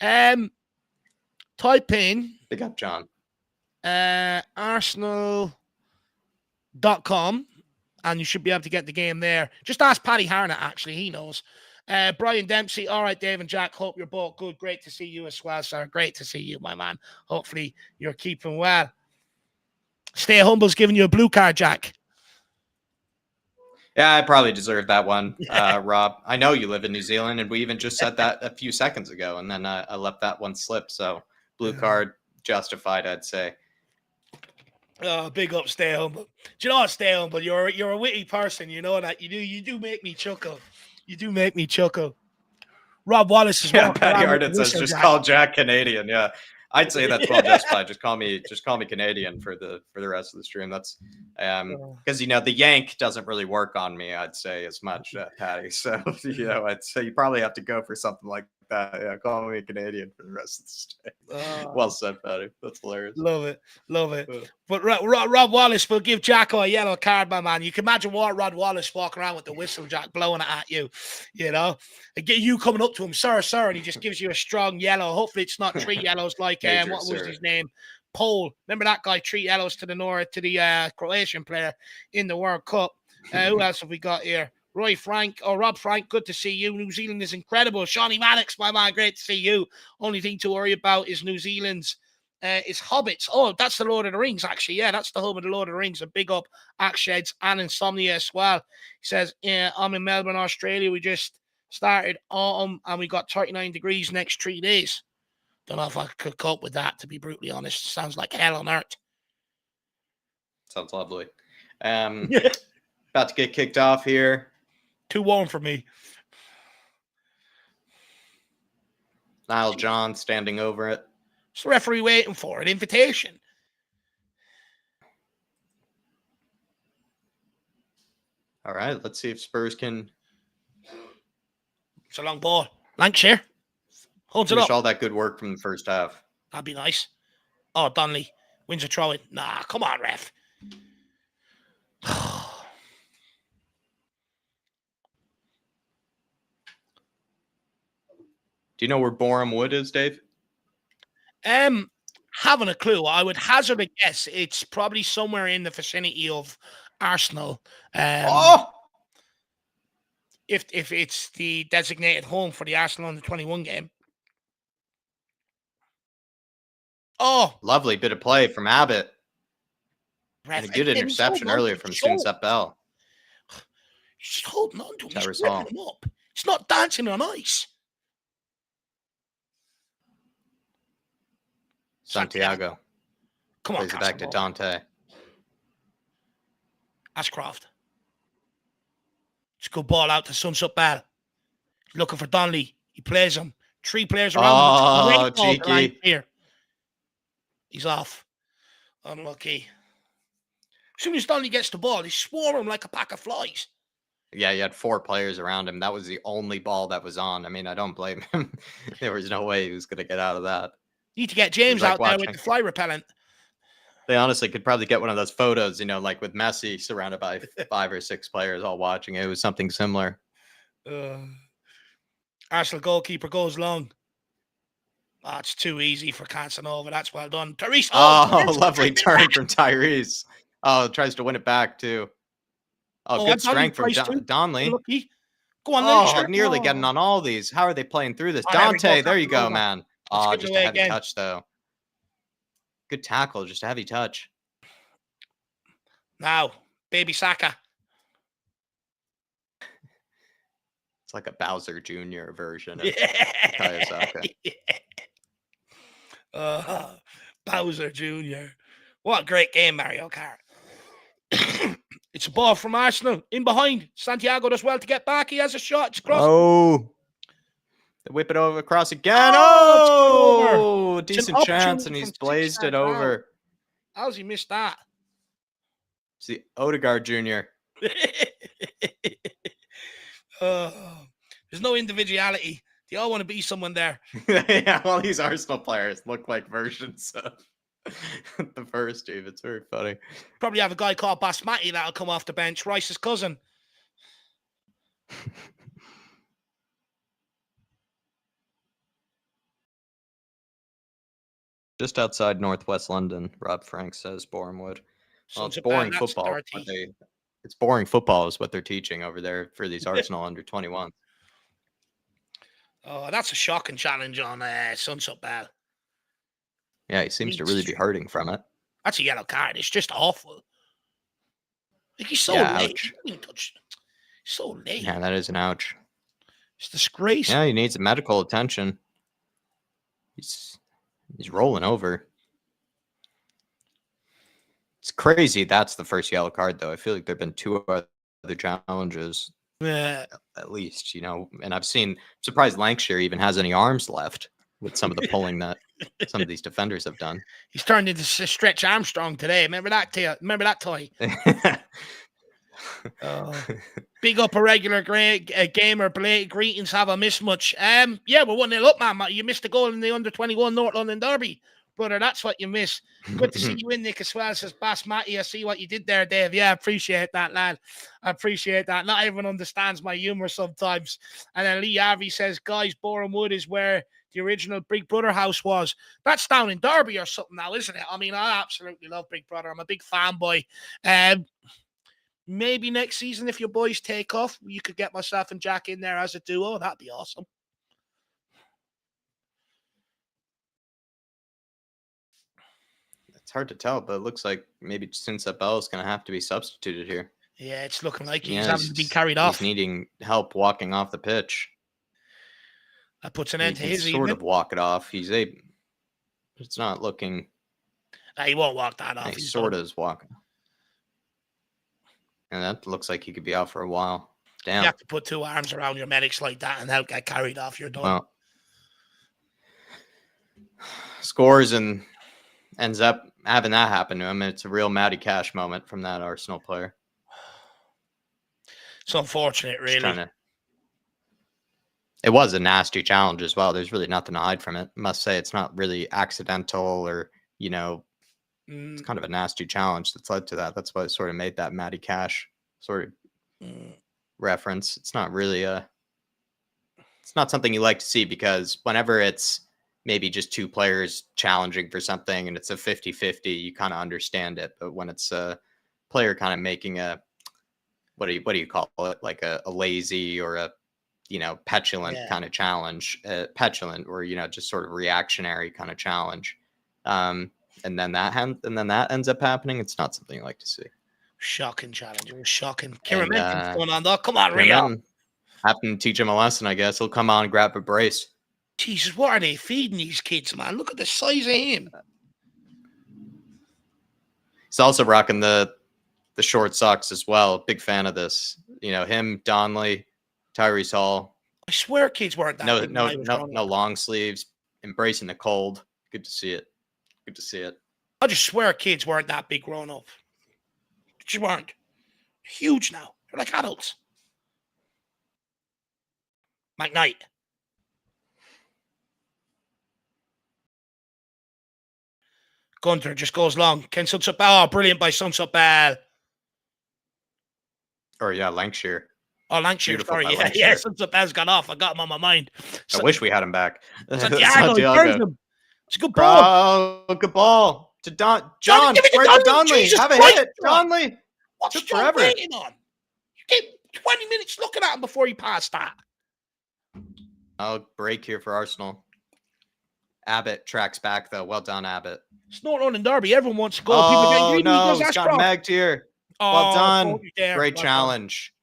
Type in. Big up, John. Arsenal.com, and you should be able to get the game there. Just ask Paddy Harnett, actually, he knows. Brian Dempsey, all right, Dave and Jack, hope you're both good. Great to see you as well, sir. Great to see you, my man. Hopefully you're keeping well. Stay Humble's giving you a blue card, Jack. Yeah, I probably deserved that one, Rob. I know you live in New Zealand, and we even just said that a few seconds ago, and then I let that one slip. So blue card justified, I'd say. Oh, big up, Stay Humble. Do you know what, Stay Humble? You're a witty person. You know that. You do make me chuckle. Rob Wallace is Patty Arden says just call Jack Canadian. Yeah, I'd say that's well justified. Just call me Canadian for the rest of the stream. That's because the Yank doesn't really work on me, I'd say, as much, Patty. So I'd say you probably have to go for something like that. Yeah, call me a Canadian for the rest of the day. Well said, Patty. That's hilarious. Love it. Love it. But Rob Wallace will give Jacko a yellow card, my man. You can imagine what Rod Wallace walking around with the whistle, Jack, blowing it at you, you know. And get you coming up to him, sir, and he just gives you a strong yellow. Hopefully it's not 3 yellows like, Major, what was sir. his name? Pole. Remember that guy, 3 yellows to the Croatian player in the World Cup. Who else have we got here? Rob Frank, good to see you. New Zealand is incredible. Shawnee Maddox, my man, great to see you. Only thing to worry about is New Zealand's is Hobbits. Oh, that's the Lord of the Rings, actually. Yeah, that's the home of the Lord of the Rings. A big up Axe Sheds and Insomnia as well. He says, I'm in Melbourne, Australia. We just started autumn and we got 39 degrees next 3 days. Don't know if I could cope with that, to be brutally honest. Sounds like hell on earth. Sounds lovely. About to get kicked off here. Too warm for me. Niall John standing over it. What's the referee waiting for? An invitation. All right, let's see if Spurs can. It's a long ball. Lancashire holds it finish up. All that good work from the first half. That'd be nice. Oh, Donnelly wins a throw-in. Nah, come on, ref. Do you know where Boreham Wood is, Dave? Having a clue. I would hazard a guess. It's probably somewhere in the vicinity of Arsenal. If it's the designated home for the Arsenal under-21 game. Oh, lovely bit of play from Abbott. Ref, and a good interception earlier from Soonsep Bell. He's just holding on to him. He's ripping him up. It's not dancing on ice. Santiago. Come on, plays it back to Dante. Ashcroft. It's a good ball out to Soonsep Bell. He's looking for Donnelly. He plays him. 3 players around him. Oh, cheeky. Here. He's off. Unlucky. As soon as Donnelly gets the ball, he swarm him like a pack of flies. Yeah, he had 4 players around him. That was the only ball that was on. I mean, I don't blame him. There was no way he was going to get out of that. Need to get James out there with the fly repellent. They honestly could probably get one of those photos, you know, like with Messi surrounded by 5 or 6 players all watching. It was something similar. Arsenal goalkeeper goes long. Oh, it's too easy for Casanova. That's well done. Tyrese. Oh, lovely turn from Tyrese. Oh, tries to win it back, too. Oh, good strength from Donnelly. Go on, oh, nearly getting on all these. How are they playing through this? Dante, there you go, man. Oh, just a heavy touch, though. Good tackle, just a heavy touch. Now, baby Saka. It's like a Bowser Jr. version of Bukayo Saka. Bowser Jr. What a great game, Mario Kart. It's a ball from Arsenal. In behind. Santiago does well to get back. He has a shot. It's crossed. Oh. They whip it over across again. Oh, decent chance, and he's blazed it over. How's he missed that? It's the Odegaard Jr. There's no individuality. They all want to be someone there. Yeah, well, these Arsenal players look like versions of the first team. It's very funny. Probably have a guy called Basmati that'll come off the bench. Rice's cousin. Just outside northwest London, Rob Frank says Boreham Wood. Well, it's boring football. It's boring football is what they're teaching over there for these Arsenal under-21s. Oh, that's a shocking challenge on Soonsep Bell. Yeah, he seems to really be hurting from it. That's a yellow card. It's just awful. Like, he's so late. So late. Yeah, that is an ouch. It's disgraceful. Yeah, he needs medical attention. He's rolling over. It's crazy. That's the first yellow card, though. I feel like there have been 2 other challenges. Yeah. At least, you know. And I'm surprised Lancashire even has any arms left with some of the pulling that some of these defenders have done. He's turned into Stretch Armstrong today. Remember that toy? Big up a regular gamer. Belated greetings. Have I missed much? Yeah, we're 1-0 up, man. You missed a goal in the under-21 North London Derby, brother. That's what you missed. Good to see you in, Nick, as well, says Bass Matty. I see what you did there, Dave. Yeah, I appreciate that, lad. I appreciate that. Not everyone understands my humor sometimes. And then Lee Harvey says, guys, Boreham Wood is where the original Big Brother house was. That's down in Derby or something now, isn't it? I mean, I absolutely love Big Brother. I'm a big fanboy. Maybe next season, if your boys take off, you could get myself and Jack in there as a duo. That'd be awesome. It's hard to tell, but it looks like maybe Sinsa Bell is going to have to be substituted here. Yeah, it's looking like he's having to be carried off. He's needing help walking off the pitch. That puts an end to his sort of walk it off. It's not looking. He won't walk that off. He sort of is walking. And that looks like he could be out for a while. Damn. You have to put 2 arms around your medics like that and help get carried off. You're done. Well, scores and ends up having that happen to him. It's a real Matty Cash moment from that Arsenal player. It's unfortunate, really. It was a nasty challenge as well. There's really nothing to hide from it. I must say, it's not really accidental or, it's kind of a nasty challenge that's led to that. That's what sort of made that Matty Cash sort of reference. It's not really it's not something you like to see, because whenever it's maybe just 2 players challenging for something and it's a 50-50, you kind of understand it. But when it's a player kind of making a, what do you call it? Like a lazy or a, petulant kind of challenge, petulant or, just sort of reactionary kind of challenge. And then that ends up happening. It's not something you like to see. Shocking challenge. It was shocking. Kieran Menton's going on though. Come on, Rio. Happened to teach him a lesson, I guess. He'll come on and grab a brace. Jesus, what are they feeding these kids, man? Look at the size of him. He's also rocking the short socks as well. Big fan of this. Him, Donnelly, Tyrese Hall. I swear kids weren't that no long sleeves. Embracing the cold. Good to see it. Good to see it. I just swear kids weren't that big grown up. They just weren't. Huge now. They're like adults. McKnight. Gunter just goes long. Ken Sunsup. Oh, brilliant by Sunsup. Lancashire. Oh, Lancashire. Sorry. Yeah. Sunsup has gone off. I got him on my mind. I wish we had him back. Santiago. It's a good ball. Oh, good ball. To John. Where's the Donnelly? Have a hit. Donnelly. What's John waiting on? You gave 20 minutes looking at him before he passed that. Oh, break here for Arsenal. Abbott tracks back, though. Well done, Abbott. It's North London Derby. Everyone wants to go. Oh, no. He's got megged here. Well done. Great challenge.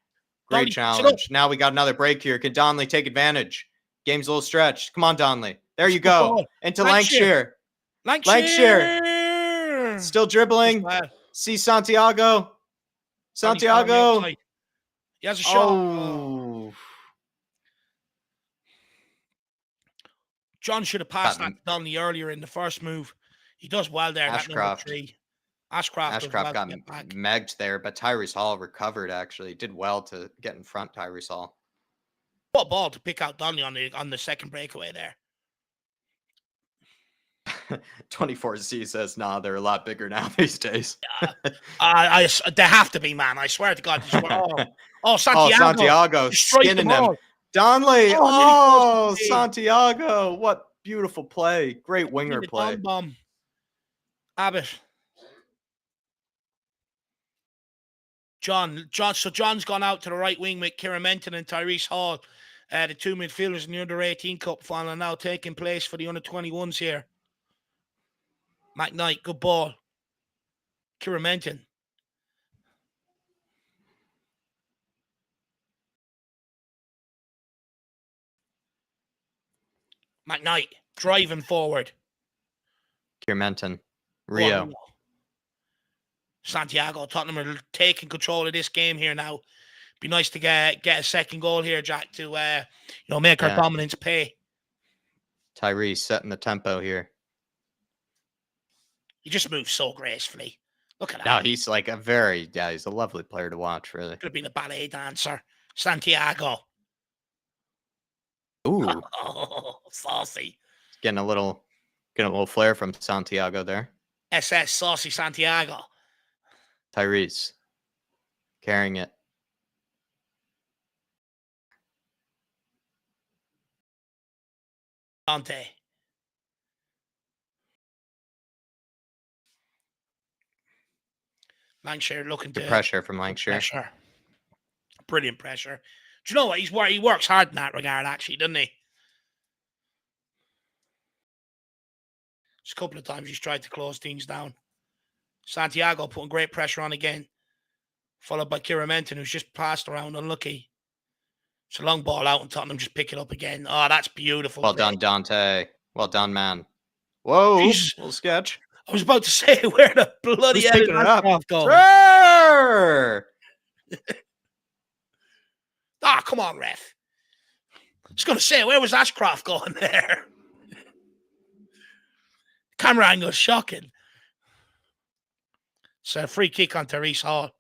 Great challenge. Now we got another break here. Can Donnelly take advantage? Game's a little stretched. Come on, Donnelly. There you go. Into Lancashire. Lancashire. Still dribbling. See Santiago. Santiago. He has a shot. Oh. John should have passed that to Donnelly earlier in the first move. He does well there. Ashcroft. Ashcroft got megged there, but Tyrese Hall recovered, actually. Did well to get in front, Tyrese Hall. What ball to pick out Donnelly on the second breakaway there. 24Z says, nah, they're a lot bigger now these days. They have to be, man. I swear to God. Santiago skinning them. Donnelly. Oh, Santiago. What beautiful play. Great winger play. Bomb. Abbott. So John's gone out to the right wing with Kieran Menton and Tyrese Hall. The 2 midfielders in the under-18 Cup final now taking place for the under-21s here. McKnight, good ball. Kieran Menton. McKnight, driving forward. Kieran Menton. Rio. Santiago, Tottenham are taking control of this game here now. Be nice to get a second goal here, Jack, to make our dominance pay. Tyrese setting the tempo here. He just moves so gracefully. Look at No, that. he's like he's a lovely player to watch, really. Could have been a ballet dancer. Santiago. Ooh, Oh, saucy. getting a little flair from Santiago there. SS Saucy Santiago. Tyrese carrying it. Dante. Lancashire looking The to pressure from Lancashire. pressure. Brilliant pressure. Do you know what? He works hard in that regard, actually, doesn't he? Just a couple of times he's tried to close things down. Santiago putting great pressure on again. Followed by Kieran Menton, who's just passed around, unlucky. It's a long ball out and Tottenham just pick it up again. Oh, that's beautiful. Well done, Dante. Well done, man. Whoa, Jesus. little sketch. I was about to say, where the bloody hell Who's is picking it up? Ashcroft going? Sure! Ah, come on, ref. I was going to say, where was Ashcroft going there? Camera angle, shocking. So free kick on Tyrese Hall.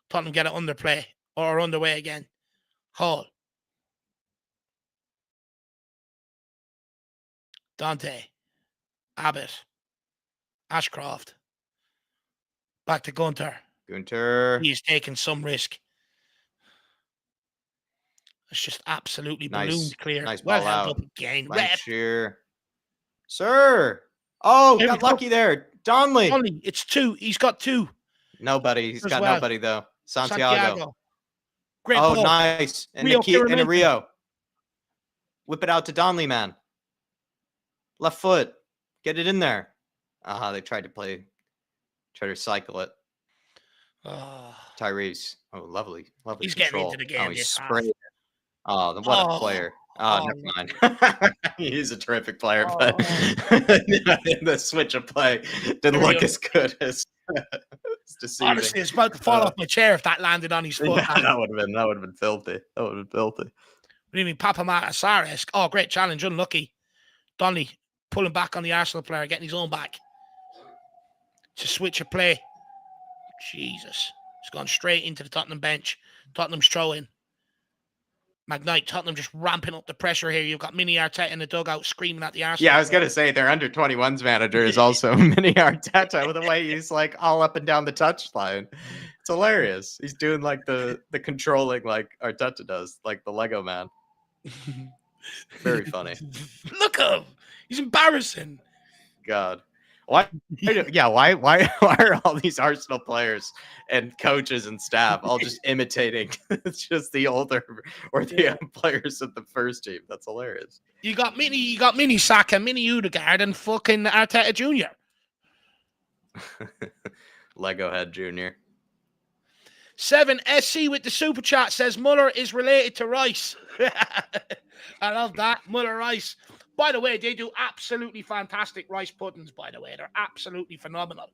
Tottenham get it underplay or underway again. Hall. Dante. Abbott. Ashcroft. Back to Gunter. He is taking some risk. It's just absolutely ballooned clear. Nice well ball held out. up again. Lancashire. Sir. Oh, There we got go. lucky there. Donnelly. It's two. He's got two. Nobody. He's As got well. nobody, though. Santiago. Great Oh, ball. nice. And Rio and Rio. Whip it out to Donnelly, man. Left foot. Get it in there. They tried to cycle it. Tyrese. Oh, lovely. He's control. getting into the game. He sprayed it. Oh, what a player. Never mind. He's a terrific player, but the switch of play didn't look as good as deceiving. Honestly, it's about to fall off my chair if that landed on his foot. Yeah, that would have been filthy. What do you mean, Papa Matasares? Oh, great challenge. Unlucky. Donnelly pulling back on the Arsenal player, getting his own back. It's a switch of play. Jesus. It's gone straight into the Tottenham bench. Tottenham's throw-in. McKnight, Tottenham just ramping up the pressure here. You've got Mini Arteta in the dugout screaming at the Arsenal. Yeah, I was going to say their under-21s manager is also Mini Arteta with the way he's like all up and down the touchline. It's hilarious. He's doing like the controlling like Arteta does, like the Lego man. Very funny. Look at him. He's embarrassing. God. Why are all these Arsenal players and coaches and staff all just imitating just the older or the young players of the first team? That's hilarious. You got Mini Saka, Mini Udegaard, and fucking Arteta Jr. Lego Head Jr. 7SC with the super chat says Muller is related to Rice. I love that. Muller Rice. By the way, they do absolutely fantastic rice puddings, by the way. They're absolutely phenomenal.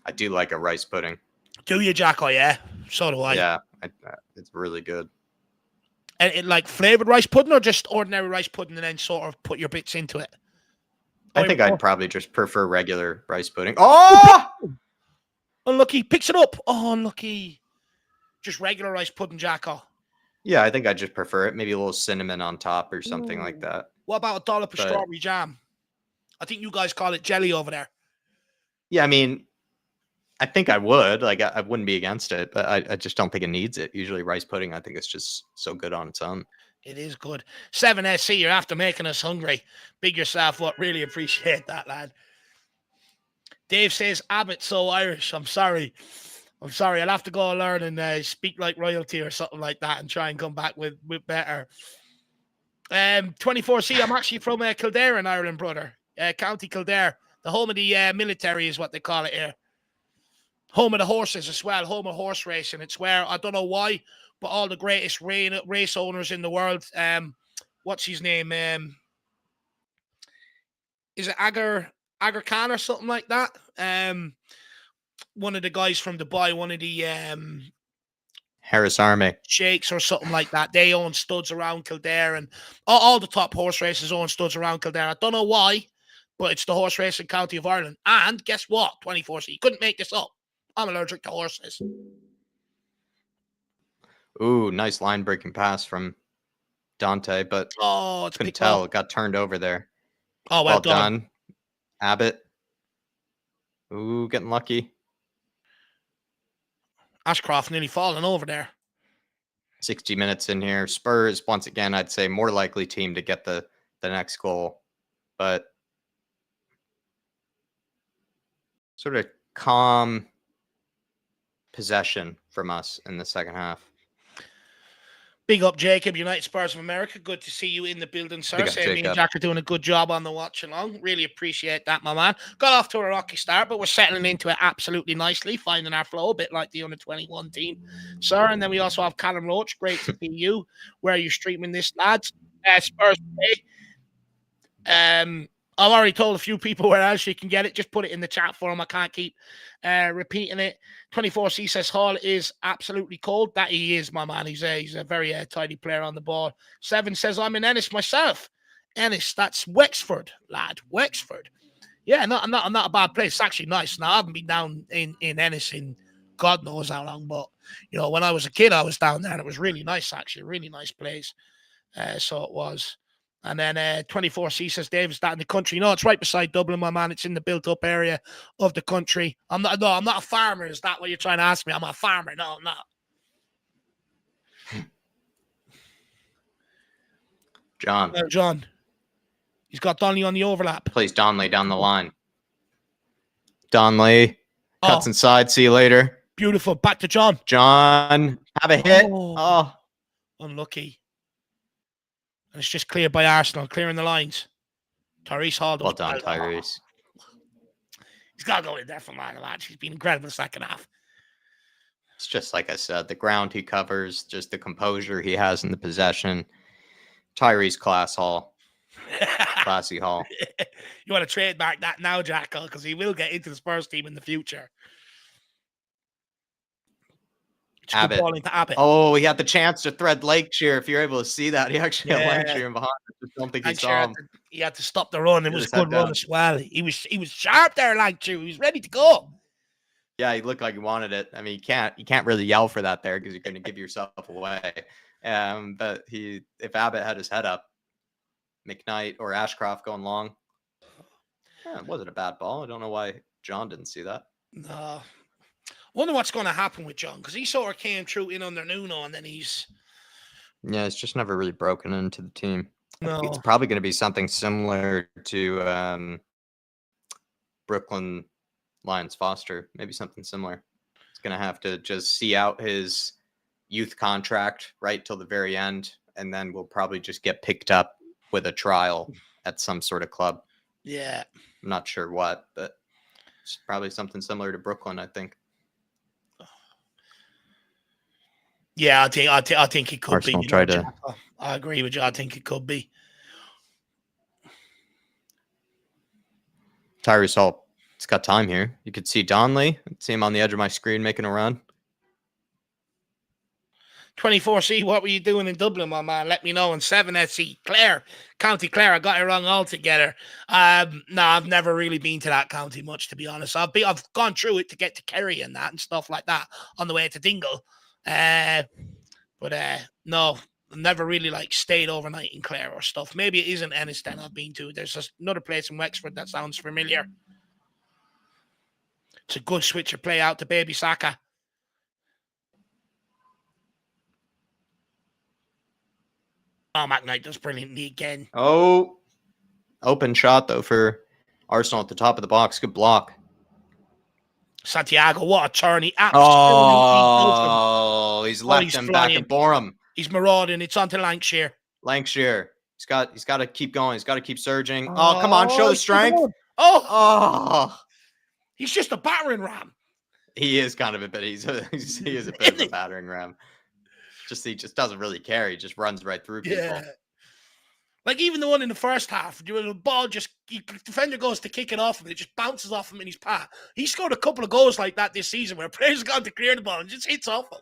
I do like a rice pudding. Do you, Jacko? Yeah. So do I. Yeah, it's really good. And it like flavored rice pudding or just ordinary rice pudding and then sort of put your bits into it? I think I'd probably just prefer regular rice pudding. Oh! Unlucky. Picks it up. Oh, unlucky. Just regular rice pudding, Jacko. Yeah, I think I just prefer it. Maybe a little cinnamon on top or something like that. What about a dollop of strawberry jam? I think you guys call it jelly over there. Yeah, I mean, I think I would. Like, I wouldn't be against it, but I just don't think it needs it. Usually rice pudding, I think it's just so good on its own. It is good. 7SC, you're after making us hungry. Big yourself up. Really appreciate that, lad. Dave says, Abbott so Irish. I'm sorry. I'll have to go learn and speak like royalty or something like that and try and come back with better. 24C, I'm actually from Kildare in Ireland, brother. County Kildare. The home of the military is what they call it here. Home of the horses as well. Home of horse racing. It's where, I don't know why, but all the greatest race owners in the world, what's his name? Is it Agar Khan or something like that? One of the guys from Dubai, one of the Harris Army sheikhs or something like that. They own studs around Kildare, and all the top horse races own studs around Kildare. I don't know why, but it's the horse racing county of Ireland. And guess what? 24C. You couldn't make this up. I'm allergic to horses. Ooh, nice line breaking pass from Dante, but it's couldn't tell. It got turned over there. Oh, well done. Abbott. Ooh, getting lucky. Ashcroft nearly falling over there. 60 minutes in here. Spurs, once again, I'd say more likely team to get the next goal. But sort of calm possession from us in the second half. Big up, Jacob, United Spurs of America. Good to see you in the building, sir. Me and Jack are doing a good job on the watch along. Really appreciate that, my man. Got off to a rocky start, but we're settling into it absolutely nicely, finding our flow, a bit like the under-21 team, sir. And then we also have Callum Roach. Great to see you. Where are you streaming this, lads? Spurs Play. I've already told a few people where else you can get it. Just put it in the chat for them. I can't keep repeating it. 24C says Hall is absolutely cold. That he is, my man. He's a very tidy player on the ball. 7 says I'm in Ennis myself. Ennis, that's Wexford, lad. Wexford. Yeah, not a bad place. It's actually nice. Now I haven't been down in Ennis in God knows how long, but when I was a kid, I was down there and it was really nice. Actually, really nice place. So it was. And then 24C says, Dave, is that in the country? No, it's right beside Dublin, my man. It's in the built-up area of the country. I'm not a farmer. Is that what you're trying to ask me? I'm a farmer. No, I'm not. John. He's got Donnelly on the overlap. Plays Donnelly down the line. Donnelly cuts inside. See you later. Beautiful. Back to John. John, have a hit. Oh. Unlucky. And it's just cleared by Arsenal, clearing the lines. Tyrese Hall. Well done, Tyrese. He's got to go in there for man of the match. He's been incredible in the second half. It's just like I said, the ground he covers, just the composure he has in the possession. Tyrese class Hall. Classy Hall. You want to trademark that now, Jackal, because he will get into the Spurs team in the future. Abbott. Oh, he had the chance to thread Lakeshire. If you're able to see that, he actually had Lakeshire in behind. I just don't think he saw him. He had to stop the run. It was a good run as well. He was sharp there, Lakeshire. He was ready to go. Yeah, he looked like he wanted it. I mean, you can't really yell for that there because you're going to give yourself away. But if Abbott had his head up, McKnight or Ashcroft going long, it wasn't a bad ball. I don't know why John didn't see that. No. Wonder what's going to happen with John, because he sort of came through in under Nuno, and then he's just never really broken into the team. No. It's probably going to be something similar to Brooklyn Lions Foster, maybe something similar. He's going to have to just see out his youth contract right till the very end, and then we'll probably just get picked up with a trial at some sort of club. Yeah. I'm not sure what, but it's probably something similar to Brooklyn, I think. Yeah, I think it could Arsenal be. I agree with you. I think it could be. Tyrese Hall, it's got time here. You could see Donnelly. See him on the edge of my screen making a run. 24C, what were you doing in Dublin, my man? Let me know. And 7SC, County Clare. I got it wrong altogether. No, I've never really been to that county much, to be honest. I've gone through it to get to Kerry and that and stuff like that on the way to Dingle. But no, I've never really stayed overnight in Clare or stuff. Maybe it isn't Ennis that I've been to. There's just another place in Wexford that sounds familiar. It's a good switcher play out to Baby Saka. Oh, McKnight does brilliantly again. Oh, open shot though for Arsenal at the top of the box. Good block. Santiago, what a turn. He absolutely he's left him back at Boreham. He's marauding. It's on to Lancashire. He's got to keep going. He's got to keep surging. Oh, come on. Show the strength. He's just a battering ram. He is kind of a bit. He is a bit of a battering ram. He just doesn't really care. He just runs right through people. Yeah. Even the one in the first half, the ball defender goes to kick it off him, it just bounces off him in his path. He scored a couple of goals like that this season where players gone to clear the ball and just hits off him.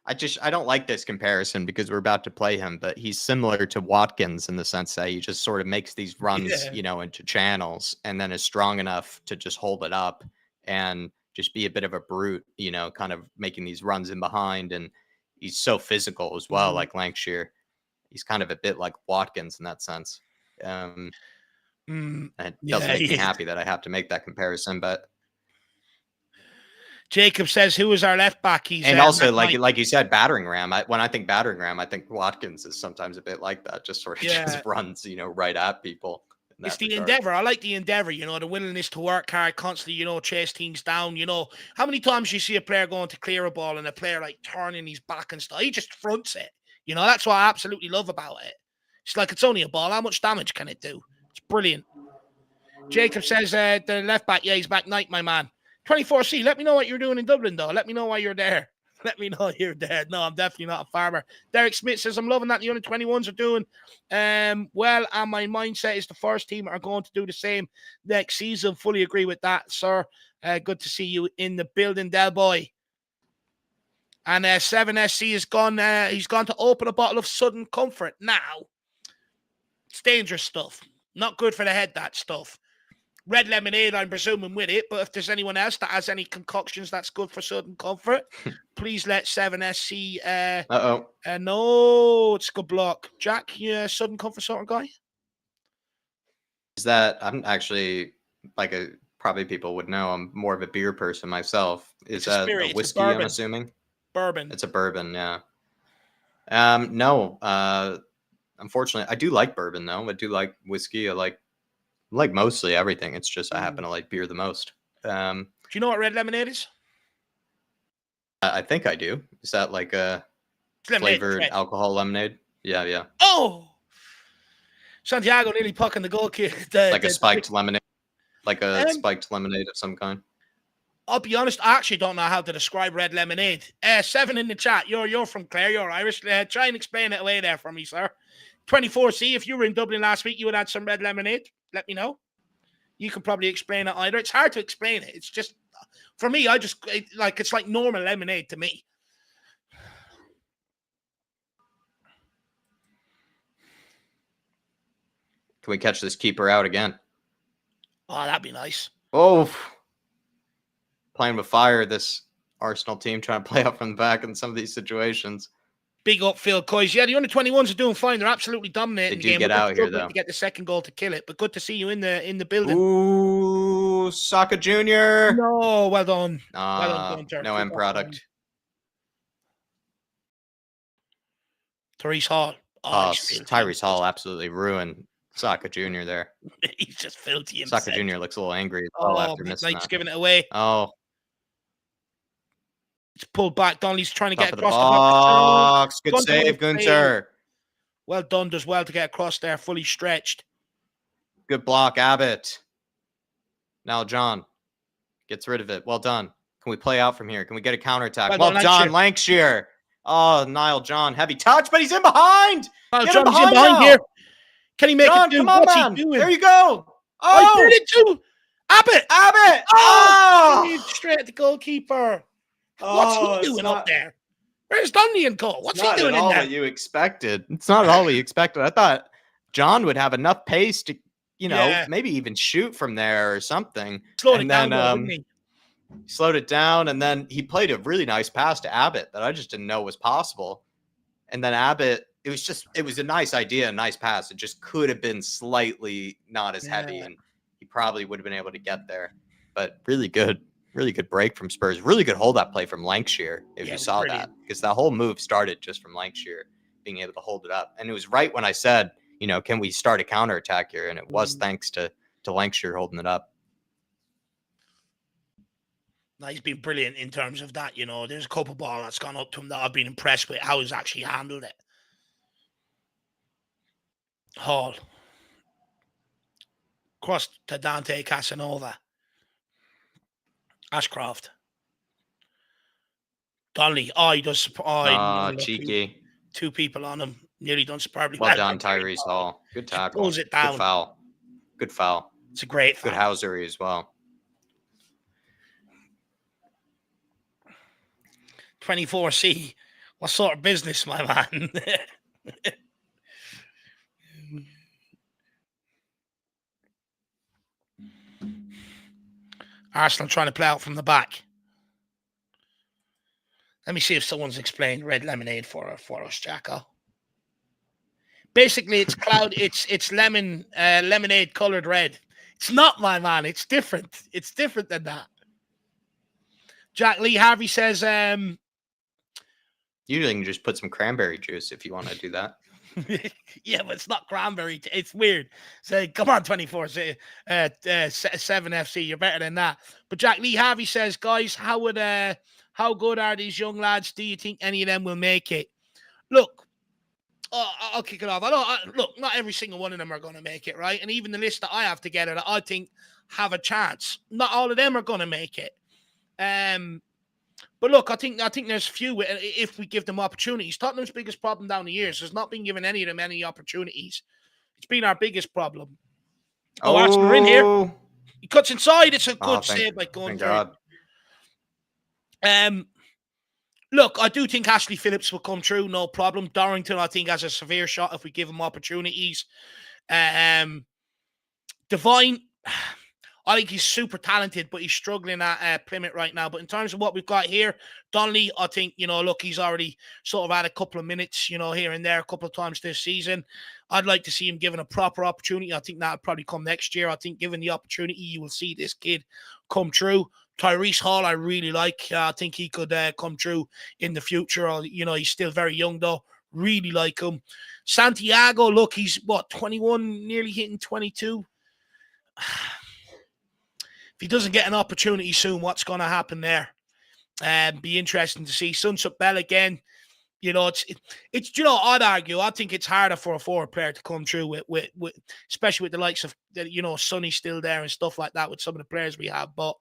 I don't like this comparison because we're about to play him, but he's similar to Watkins in the sense that he just sort of makes these runs, into channels and then is strong enough to just hold it up and just be a bit of a brute, kind of making these runs in behind. And he's so physical as well, like Lancashire. He's kind of a bit like Watkins in that sense. It doesn't make me happy that I have to make that comparison, but Jacob says, "Who is our left back?" And also, like you said, battering ram. When I think battering ram, I think Watkins is sometimes a bit like that. Just sort of just runs, right at people. It's the endeavor. I like the endeavor. The willingness to work hard, constantly, chase things down. How many times you see a player going to clear a ball and a player like turning his back and stuff? He just fronts it. That's what I absolutely love about it. It's like it's only a ball. How much damage can it do? It's brilliant. Jacob says the left back, he's back night, my man. 24C, let me know what you're doing in Dublin, though. Let me know why you're there. Let me know you're there. No, I'm definitely not a farmer. Derek Smith says, I'm loving that the under-21s are doing well, and my mindset is the first team are going to do the same next season. Fully agree with that, sir. Good to see you in the building, Del Boy. And 7SC has gone. He's gone to open a bottle of Sudden Comfort. Now, it's dangerous stuff. Not good for the head, that stuff. Red lemonade, I'm presuming, with it. But if there's anyone else that has any concoctions that's good for Sudden Comfort, please let 7SC. No, it's a good block. Jack, you a Sudden Comfort sort of guy? Is that I'm actually probably people would know. I'm more of a beer person myself. Is that a whiskey? I'm assuming bourbon. It's a bourbon, yeah. No. Unfortunately, I do like bourbon though. I do like whiskey. I like mostly everything. It's just I happen to like beer the most. Do you know what red lemonade is? I think I do. Is that like a flavored alcohol lemonade? Yeah. Oh, Santiago nearly pucking the goal kick. A spiked lemonade, like a spiked lemonade of some kind. I'll be honest, I actually don't know how to describe red lemonade. 7 in the chat. You're from Clare. You're Irish. Try and explain it away there for me, sir. 24C, if you were in Dublin last week, you would add some red lemonade. Let me know. You can probably explain it either. It's hard to explain it. It's just, for me, it's like normal lemonade to me. Can we catch this keeper out again? Oh, that'd be nice. Oh, playing with fire, this Arsenal team trying to play out from the back in some of these situations. Big up, Phil Coyce. Yeah, the under-21s are doing fine. They're absolutely dominating the game. They do get out here, though. To get the second goal to kill it, but good to see you in the building. Ooh, Saka Jr. No, well done. Well done, Gunter. No end product. Tyrese Hall. Tyrese Hall absolutely ruined Saka Jr. there. He's just filthy himself. Saka Jr. looks a little angry as well after missing that. He's giving it away. Oh. It's pulled back. Donnelly's trying to get across the box. Good save, Gunter. Well done. Does well to get across there, fully stretched. Good block, Abbott. Now John gets rid of it. Well done. Can we play out from here? Can we get a counterattack? Well done, Lancashire. Oh, Niall John, heavy touch, but he's in behind. Niall John's in behind here. Can he make it do? Come on, What's man. he doing? There you go. Oh, he did it too. Abbott. Oh, straight at the goalkeeper. What's he doing up there? Where's Dundee and goal? What's he doing in there? Not at all what you expected. It's not at all what you expected. I thought John would have enough pace to, maybe even shoot from there or something. Slowed it down, didn't he? Slowed it down, and then he played a really nice pass to Abbott that I just didn't know was possible. And then Abbott, it was a nice idea, a nice pass. It just could have been slightly not as heavy, and he probably would have been able to get there. But really good break from Spurs. Really good hold that play from Lancashire, if you saw that. Because that whole move started just from Lancashire being able to hold it up. And it was right when I said, can we start a counterattack here? And it was thanks to Lancashire holding it up. No, he's been brilliant in terms of that. There's a couple of balls that's gone up to him that I've been impressed with how he's actually handled it. Hall. Cross to Dante Casanova. Ashcroft. Donnelly. Oh, he does. Cheeky. Two people on him. Nearly done superbly. Well done, Tyrese Hall. Good tackle. Pulls it down. Good foul. It's a great foul. Good housery as well. 24C. What sort of business, my man? Arsenal trying to play out from the back. Let me see if someone's explained red lemonade for us, Jacko. Basically, it's it's lemonade colored red. It's not, my man. It's different. It's different than that. Jack Lee Harvey says, usually you can just put some cranberry juice if you want to do that. yeah, but it's not cranberry. It's weird. Say, come on, 24, 7 FC. You're better than that. But Jack Lee Harvey says, guys, how good are these young lads? Do you think any of them will make it? Look, I'll kick it off. Look, not every single one of them are going to make it, right? And even the list that I have together that I think have a chance, not all of them are going to make it. But look, I think there's few if we give them opportunities. Tottenham's biggest problem down the years has not been giving any of them any opportunities. It's been our biggest problem. Oh, Arsenal are in here. He cuts inside. It's a good save by Gunter. Look, I do think Ashley Phillips will come through, no problem. Dorrington, I think, has a severe shot if we give him opportunities. Devine, I think he's super talented, but he's struggling at Plymouth right now. But in terms of what we've got here, Donnelly, I think, look, he's already sort of had a couple of minutes, here and there a couple of times this season. I'd like to see him given a proper opportunity. I think that'll probably come next year. I think given the opportunity, you will see this kid come through. Tyrese Hall, I really like. I think he could come through in the future. He's still very young, though. Really like him. Santiago, look, he's, 21, nearly hitting 22. If he doesn't get an opportunity soon, what's going to happen there? Be interesting to see. Sunsup Bell again. I'd argue. I think it's harder for a forward player to come through with especially with the likes of, Sonny still there and stuff like that with some of the players we have. But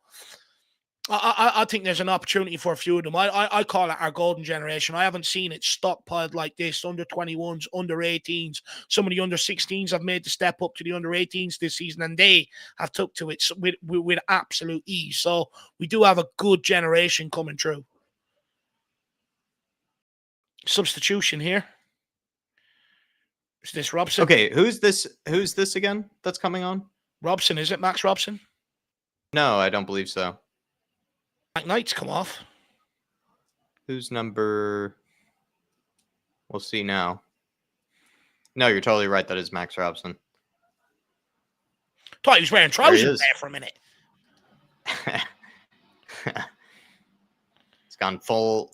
I think there's an opportunity for a few of them. I call it our golden generation. I haven't seen it stockpiled like this. Under 21s, under 18s. Some of the under 16s have made the step up to the under 18s this season, and they have took to it with absolute ease. So we do have a good generation coming through. Substitution here. Is this Robson? Okay, who's this again that's coming on? Robson, is it Max Robson? No, I don't believe so. Knight's come off. Who's number? We'll see now. No, you're totally right. That is Max Robson. Thought he was wearing trousers there for a minute. It's gone full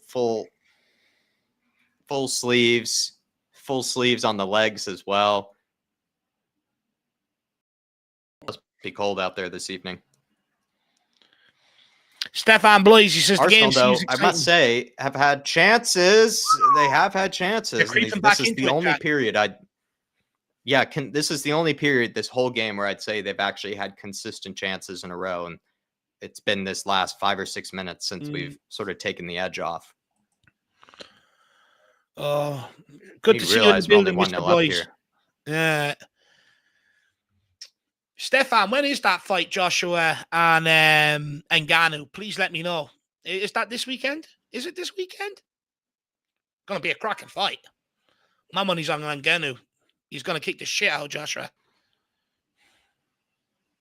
sleeves, on the legs as well. Must be cold out there this evening. Stefan Blaise, he says Arsenal, though, I must say, have had chances. They have had chances. This is the only period this is the only period this whole game where I'd say they've actually had consistent chances in a row. And it's been this last 5 or 6 minutes since we've sort of taken the edge off. Good to see you in the building, Mr. Blaise. Yeah. Stefan, when is that fight, Joshua and Ngannou? Please let me know. Is that this weekend? Is it this weekend? Going to be a cracking fight. My money's on Ngannou. He's going to kick the shit out of Joshua.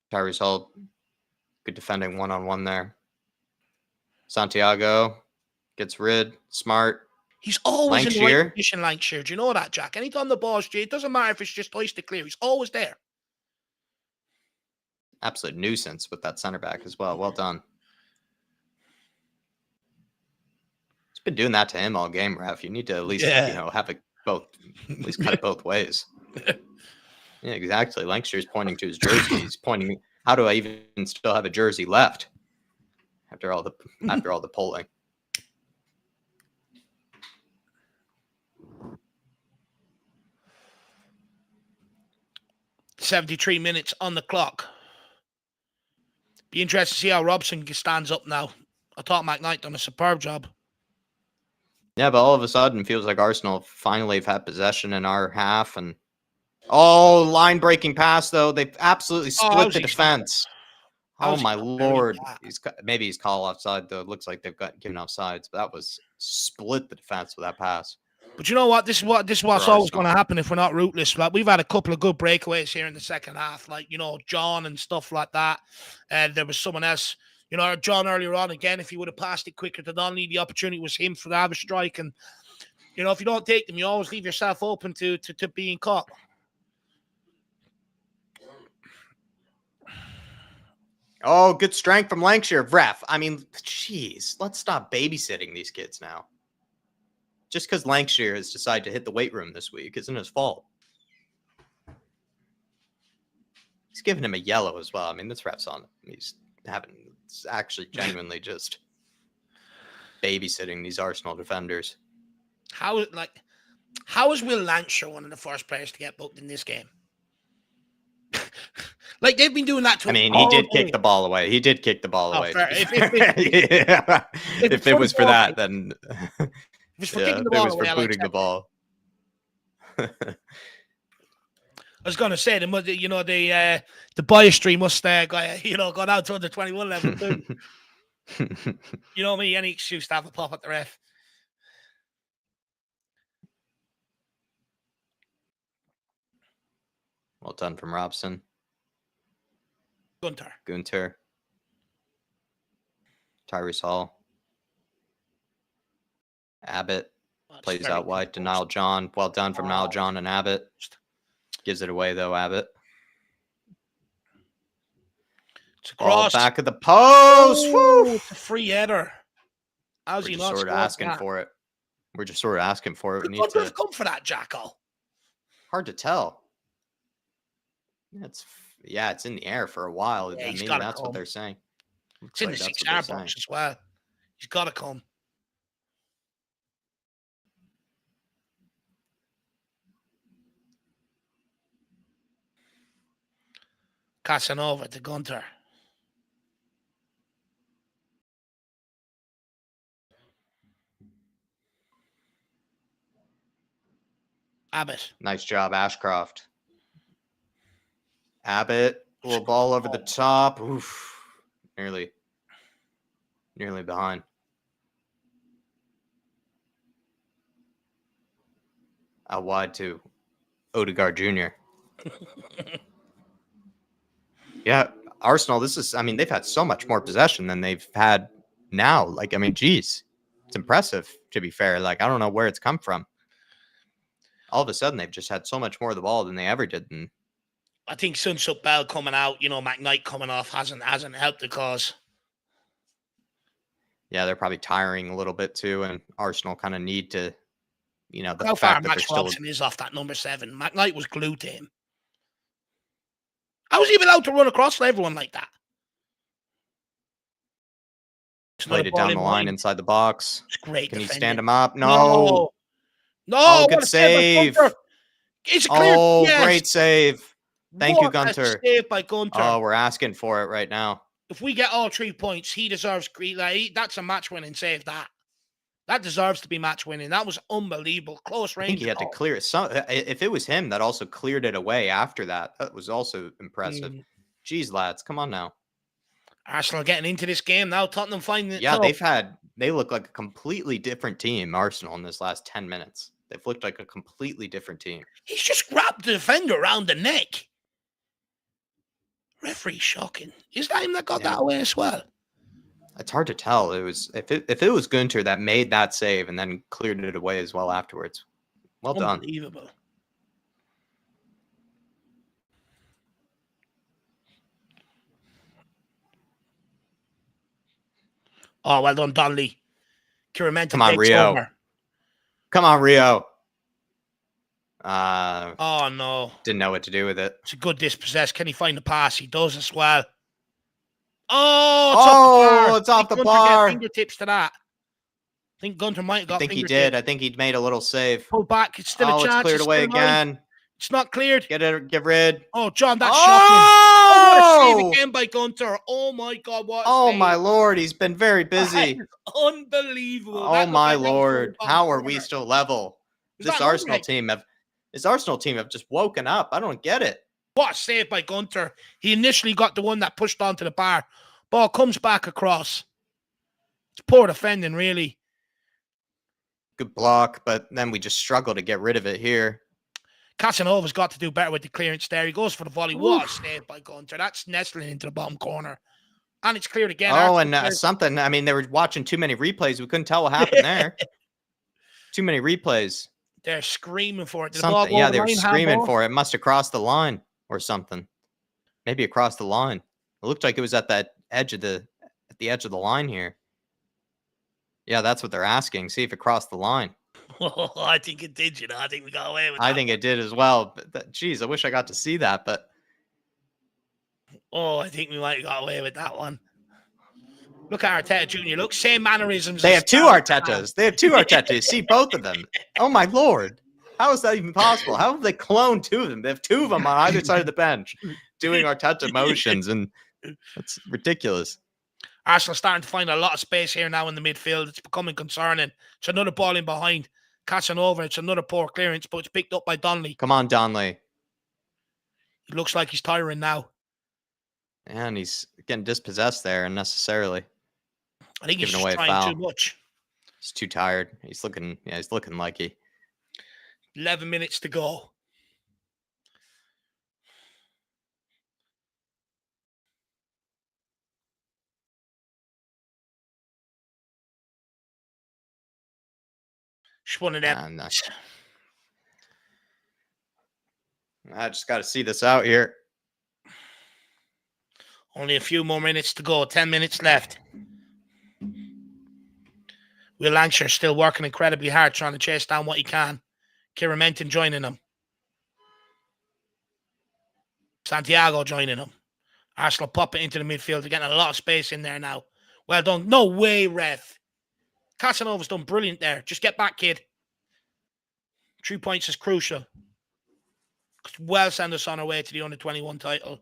Tyrese Hall, good defending one-on-one there. Santiago gets rid. Smart. He's always in the right position, Lancashire. Do you know that, Jack? Anytime the ball's straight, it doesn't matter if it's just hoisted clear. He's always there. Absolute nuisance with that center back as well. Well done. He's been doing that to him all game, Ref. You need to at least, have it both, at least cut it both ways. Yeah, exactly. Lancaster's pointing to his jersey. He's pointing, how do I even still have a jersey left after all the polling? $73 minutes on the clock. Be interested to see how Robson stands up now. I thought McKnight done a superb job. Yeah, but all of a sudden, feels like Arsenal finally have had possession in our half. And line-breaking pass, though. They've absolutely split the defense. Oh, my Lord. Maybe he's called offside, though. It looks like they've given offsides, but that was split the defense with that pass. But you know what? This is what's always going to happen if we're not ruthless. Like, we've had a couple of good breakaways here in the second half, like, you know, John and stuff like that. And there was someone else, you know, John earlier on again. If he would have passed it quicker to Donnelly, the opportunity was him for the have a strike. And you know, if you don't take them, you always leave yourself open to being caught. Oh, good strength from Lancashire. Ref, I mean, jeez, let's stop babysitting these kids now. Just because Lancashire has decided to hit the weight room this week isn't his fault. He's giving him a yellow as well. I mean, this ref's on him. He's actually genuinely just babysitting these Arsenal defenders. How is Will Lancashire one of the first players to get booked in this game? Like, they've been doing that to him. I mean, he did kick the ball away. He did kick the ball away. If it was for that, then it was for kicking the ball away. It was for booting the ball. I was going to say, you know, the biastry must go down to under 21 level too. You know me, any excuse to have a pop at the ref. Well done from Robson. Gunter. Tyrese Hall. Abbott plays out wide to Niall John. Well done from Niall John and Abbott. Gives it away though, Abbott. It's across. Ball back of the post. Woo! It's a free header. How's he not sort of asking for it? We're just sort of asking for it. We need to come for that, Jacko. Hard to tell. It's in the air for a while. Yeah, maybe that's what they're saying. It's in the 6-yard box as well. He's got to come. Casanova to Gunter. Abbott. Nice job, Ashcroft. Abbott, little ball over the top. Oof. Nearly behind. Out wide to Odegaard Jr. Yeah, Arsenal, they've had so much more possession than they've had now. Like, I mean, geez, it's impressive, to be fair. Like, I don't know where it's come from. All of a sudden, they've just had so much more of the ball than they ever did. And I think Sunsup Bell coming out, you know, McKnight coming off hasn't helped the cause. Yeah, they're probably tiring a little bit too, and Arsenal kind of need to, you know, how far Max Robson is off that number 7. McKnight was glued to him. How was he even allowed to run across everyone like that? Played it down the line inside the box. It's great. Can he stand him up? No. Oh, good save. It's clear. Oh, yes. Great save. Thank you, Gunter. Save by Gunter. Oh, we're asking for it right now. If we get all 3 points, he deserves. That's a match-winning save. That deserves to be match-winning. That was unbelievable. Close range. I think he had to clear it. If it was him that also cleared it away after that, that was also impressive. Jeez, lads, come on now. Arsenal getting into this game now. Tottenham finding it. Yeah, they look like a completely different team, Arsenal, in this last 10 minutes. They've looked like a completely different team. He's just grabbed the defender around the neck. Referee shocking. Is that him that got that away as well? It's hard to tell. It was if it was Gunter that made that save and then cleared it away as well afterwards. Well done. Unbelievable. Oh, well done, Donnelly. Come on, Rio. Over. Come on, Rio. Oh, no. Didn't know what to do with it. It's a good dispossess. Can he find the pass? He does as well. Oh, it's off the bar. Fingertips to that. I think Gunter might have got fingertips. I think he did. I think he'd made a little save. Pull back. It's still a chance. It's cleared away again. It's not cleared. Get rid. Oh, John, that's shocking. Oh, what a save again by Gunter. Oh, my God. What oh, my Lord. He's been very busy. Unbelievable. Oh, my Lord. How are we still level? This Arsenal team have just woken up. I don't get it. What a save by Gunter. He initially got the one that pushed onto the bar. Ball comes back across. It's poor defending, really. Good block, but then we just struggle to get rid of it here. Casanova's got to do better with the clearance there. He goes for the volley. What a save by Gunter. That's nestling into the bottom corner. And it's cleared again. Oh, and something. I mean, they were watching too many replays. We couldn't tell what happened there. Too many replays. They're screaming for it. Something. Yeah, they were screaming for it. It must have crossed the line or something. Maybe across the line. It looked like it was at that edge of the edge of the line here. Yeah, that's what they're asking. See if it crossed the line. Oh, I think it did, you know. I think we got away with that. I think it did as well. But geez, I wish I got to see that. But oh, I think we might have got away with that one. Look at Arteta Jr. Look, same mannerisms. They have two Artetas. They have two Artetas. See both of them. Oh my lord. How is that even possible? How have they cloned two of them? They have two of them on either side of the bench doing Arteta motions, and that's ridiculous. Arsenal starting to find a lot of space here now in the midfield. It's becoming concerning. It's another ball in behind. Casanova, it's another poor clearance, but it's picked up by Donnelly. Come on, Donnelly. It looks like he's tiring now. And he's getting dispossessed there unnecessarily. I think he's just trying too much. He's too tired. He's looking like he. 11 minutes to go. Just one of them. I just got to see this out here. Only a few more minutes to go. 10 minutes left. Will Lancashire still working incredibly hard, trying to chase down what he can. Kieran Menton joining him. Santiago joining him. Arsenal pop it into the midfield. They're getting a lot of space in there now. Well done. No way, ref. Casanova's done brilliant there. Just get back, kid. 3 points is crucial. Could well send us on our way to the under-21 title.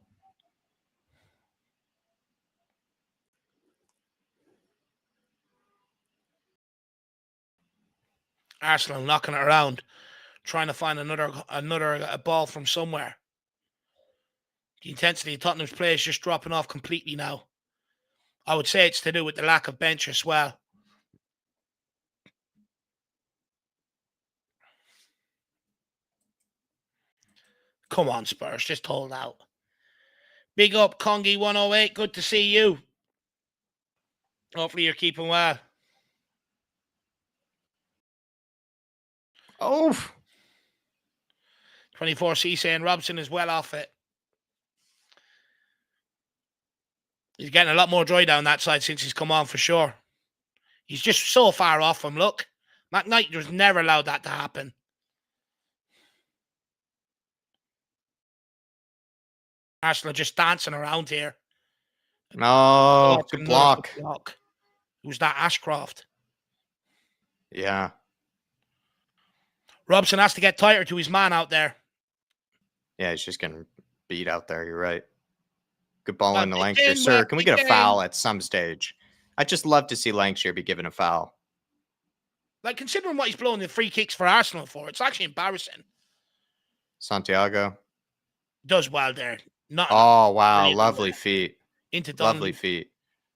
Arsenal knocking it around, trying to find another ball from somewhere. The intensity of Tottenham's play is just dropping off completely now. I would say it's to do with the lack of bench as well. Come on, Spurs, just hold out. Big up, Congy108. Good to see you. Hopefully you're keeping well. Oh. 24C saying Robson is well off it. He's getting a lot more joy down that side since he's come on for sure. He's just so far off him. Look, McKnight was never allowed that to happen. Arsenal just dancing around here. No, good block. Who's that? Ashcroft. Yeah. Robson has to get tighter to his man out there. Yeah, he's just getting beat out there. You're right. Good ball in the Lancashire. Sir, can we get a foul at some stage? I'd just love to see Lancashire be given a foul. Like, considering what he's blowing the free kicks for Arsenal for, it's actually embarrassing. Santiago. Does well there. Oh, wow. Lovely feet. Into Donnelly. Lovely feet.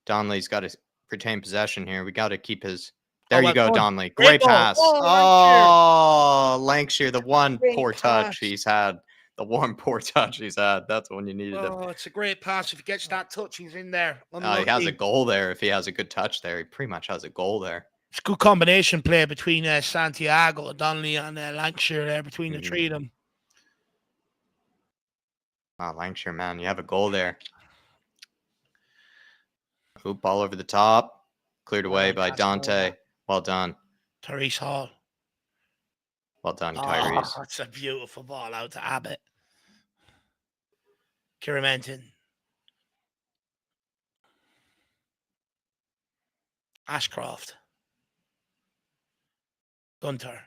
Donnelly's got to retain possession here. We got to keep his... There you go, Donnelly. Great pass. Oh, Lancashire, the one poor touch he's had. The one poor touch he's had. That's when you needed him. Oh, it's a great pass. If he gets that touch, he's in there. He has a goal there. If he has a good touch there, he pretty much has a goal there. It's a good combination play between Santiago, Donnelly, and Lancashire there, between the three of them. Wow, Lancashire, man, you have a goal there. Oop, ball over the top. Cleared away by Dante. Well done. Tyrese Hall. Well done, Tyrese. Oh, that's a beautiful ball out to Abbott. Kieran Menton. Ashcroft. Gunter.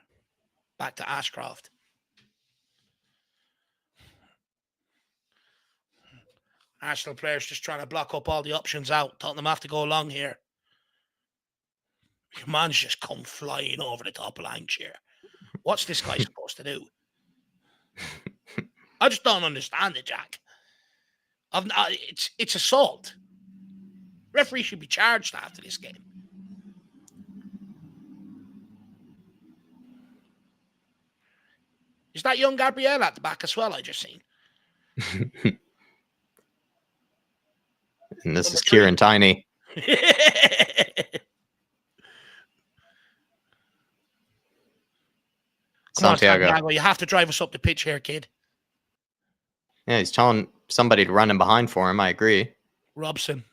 Back to Ashcroft. Arsenal players just trying to block up all the options out. Tottenham have to go long here. Your man's just come flying over the top of Lancashire. What's this guy supposed to do? I just don't understand it, Jack. It's assault. Referee should be charged after this game. that young Gabriel at the back as well, I just seen. And this is Kieran Tiny. Come on, Santiago, you have to drive us up the pitch here, kid. Yeah, he's telling somebody to run in behind for him. I agree. Robson.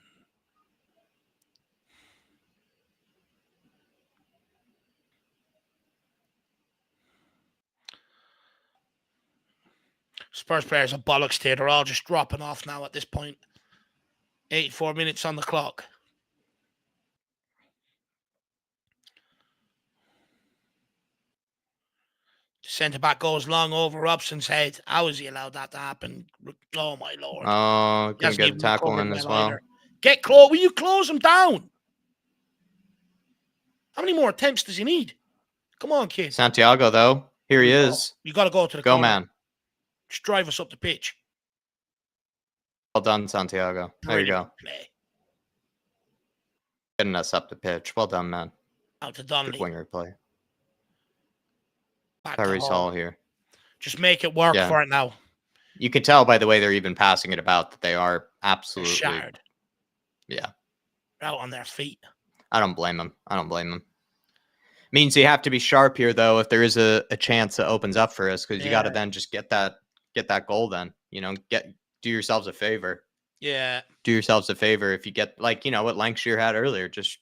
Spurs players are bollocks here. They're all just dropping off now at this point. 84 minutes on the clock. The centre-back goes long over Robson's head. How has he allowed that to happen? Oh, my Lord. Oh, couldn't get a tackle in as well. Either. Get close. Will you close him down? How many more attempts does he need? Come on, kid. Santiago, though. Here he is. You got to go to the corner. Go, man. Just drive us up the pitch. Well done, Santiago. There you go. Play. Getting us up the pitch. Well done, man. Out to Donnelly. Good winger play. Tyrese Hall here. Just make it work for it now. You can tell by the way they're even passing it about that they are absolutely shattered. Yeah. Out on their feet. I don't blame them. Means you have to be sharp here, though, if there is a chance that opens up for us, because you got to then just get that goal then. Do yourselves a favor. Yeah. Do yourselves a favor if you get, like, what Lancashire had earlier. Just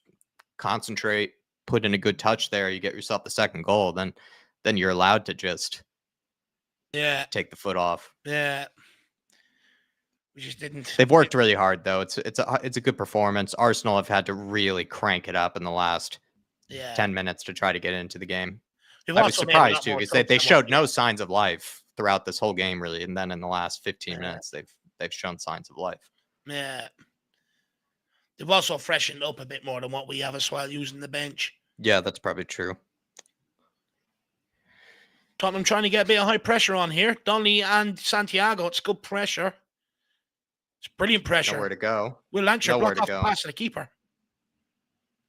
concentrate, put in a good touch there. You get yourself the second goal. Then you're allowed to just take the foot off. Yeah. We just didn't. They've worked really hard, though. It's a good performance. Arsenal have had to really crank it up in the last 10 minutes to try to get into the game. I was surprised too, because they showed no signs of life throughout this whole game, really, and then in the last 15 minutes they've shown signs of life. Yeah. They've also freshened up a bit more than what we have as well, using the bench. Yeah, that's probably true. Tottenham trying to get a bit of high pressure on here. Donnelly and Santiago, it's good pressure. It's brilliant pressure. Nowhere to go. Will Lancashire block off the pass to the keeper?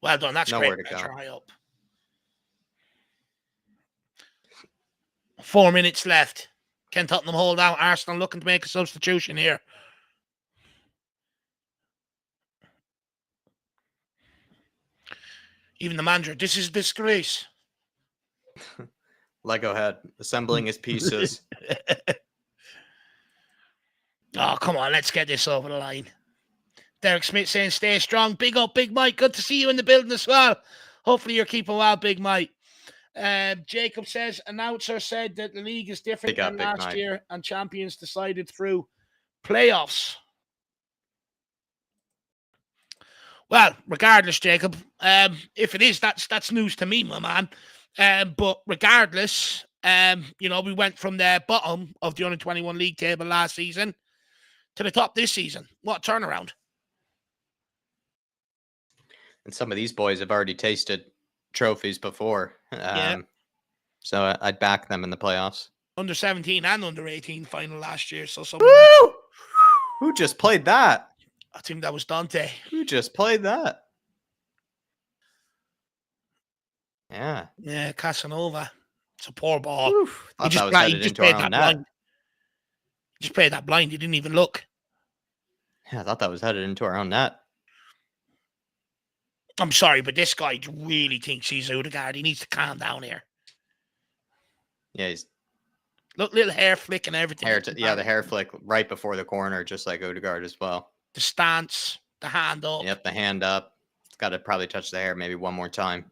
Well done. That's nowhere great to pressure go. high up. 4 minutes left. Can Tottenham hold out? Arsenal looking to make a substitution here. Even the manager, this is a disgrace. Lego head, assembling his pieces. Oh, come on, let's get this over the line. Derek Smith saying, stay strong. Big up, Big Mike. Good to see you in the building as well. Hopefully you're keeping well, Big Mike. Jacob says, announcer said that the league is different than last year and champions decided through playoffs. Well, regardless, Jacob, if it is, that's news to me, my man. But regardless, we went from the bottom of the under-21 league table last season to the top this season. What a turnaround. And some of these boys have already tasted trophies before. So I'd back them in the playoffs. Under 17 and under 18 final last year. So Woo! Who just played that? I think that was Dante. Who just played that? Yeah. Yeah, Casanova. It's a poor ball. Oof, he just played that blind. He just played that blind. He didn't even look. Yeah, I thought that was headed into our own net. I'm sorry, but this guy really thinks he's Odegaard. He needs to calm down here. Yeah, he's... Look, little hair flick and everything. The hair flick right before the corner, just like Odegaard as well. The stance, the hand up. Yep, the hand up. It's got to probably touch the hair maybe one more time.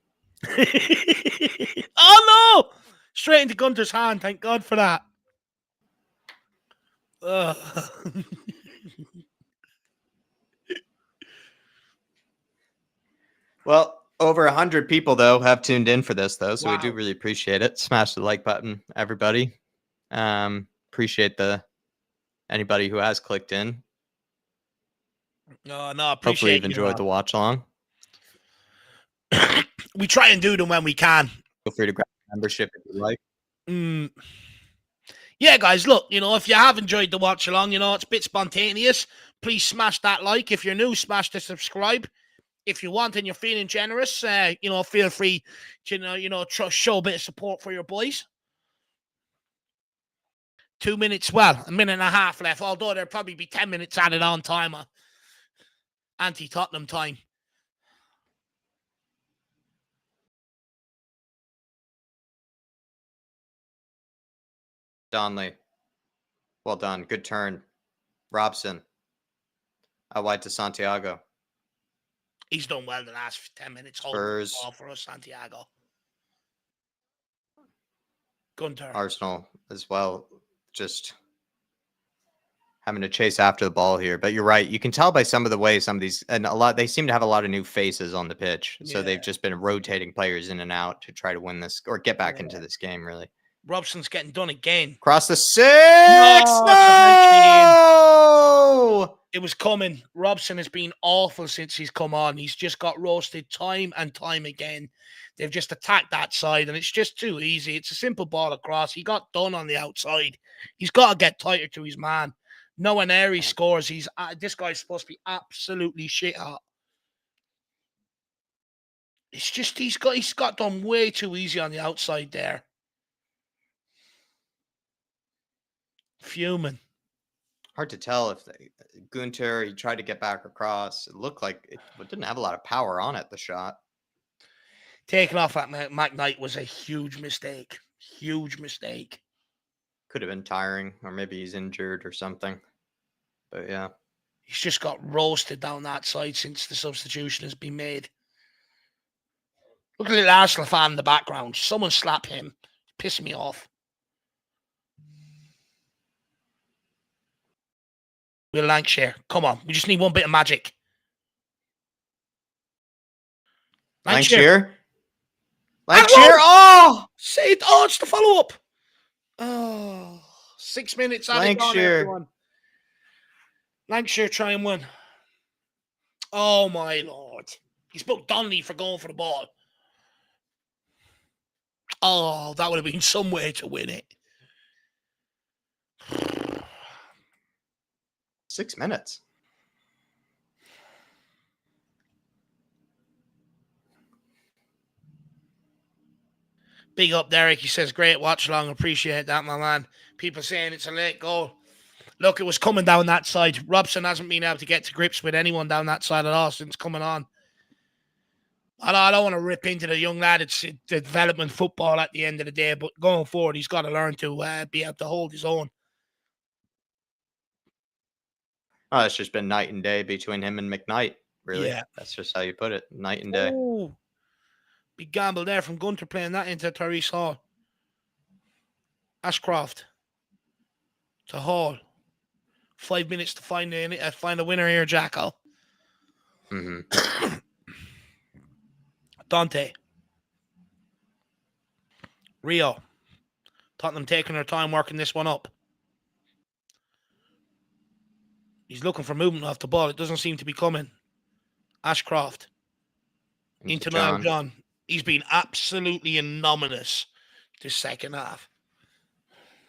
Oh, no! Straight into Gunter's hand. Thank God for that. Well, over 100 people, though, have tuned in for this, though, so we do really appreciate it. Smash the like button, everybody. Appreciate anybody who has clicked in. No, appreciate. Hopefully you've enjoyed the watch along. We try and do them when we can. Feel free to grab a membership if you like. Yeah, guys, look, if you have enjoyed the watch along, it's a bit spontaneous. Please smash that like. If you're new, smash the subscribe. If you want and you're feeling generous, feel free to, show a bit of support for your boys. 2 minutes, well, a minute and a half left, although there'll probably be 10 minutes added on timer. Anti-Tottenham time. Donley. Well done. Good turn. Robson. Out wide to Santiago. He's done well the last 10 minutes. Spurs. Holding the ball for us, Santiago. Gunter. Arsenal as well. Just having to chase after the ball here. But you're right. You can tell by some of the way some of these, and they seem to have a lot of new faces on the pitch. So they've just been rotating players in and out to try to win this or get back into this game, really. Robson's getting done again. Cross the 6. No! It was coming. Robson has been awful since he's come on. He's just got roasted time and time again. They've just attacked that side, and it's just too easy. It's a simple ball across. He got done on the outside. He's got to get tighter to his man. No one Airy scores. This guy's supposed to be absolutely shit hot. It's just he's got done way too easy on the outside there. Fuming. Hard to tell if Gunter, he tried to get back across. It looked like it didn't have a lot of power on it, the shot. Taking off at McKnight was a huge mistake. Huge mistake. Could have been tiring, or maybe he's injured or something. But yeah. He's just got roasted down that side since the substitution has been made. Look at the little Arsenal fan in the background. Someone slap him. Pissing me off. Will Lancashire. Come on. We just need one bit of magic. Lancashire. Oh! Say it. Oh, it's the follow-up. Oh, 6 minutes. Lancashire. Lancashire try and win. Oh, my Lord. He spoke Donnelly for going for the ball. Oh, that would have been some way to win it. 6 minutes. Big up, Derek. He says, great watch along. Appreciate that, my man. People saying it's a late goal. Look, it was coming down that side. Robson hasn't been able to get to grips with anyone down that side at all since coming on. I don't want to rip into the young lad. It's development football at the end of the day, but going forward, he's got to learn to be able to hold his own. Oh, it's just been night and day between him and McKnight, really. Yeah. That's just how you put it. Night and day. Ooh. Big gamble there from Gunter playing that into Tyrese Hall. Ashcroft to Hall. 5 minutes to find a winner here, Jackal. Mm-hmm. Dante. Rio. Tottenham taking their time working this one up. He's looking for movement off the ball. It doesn't seem to be coming. Ashcroft. Into Niall John. He's been absolutely anomalous this second half.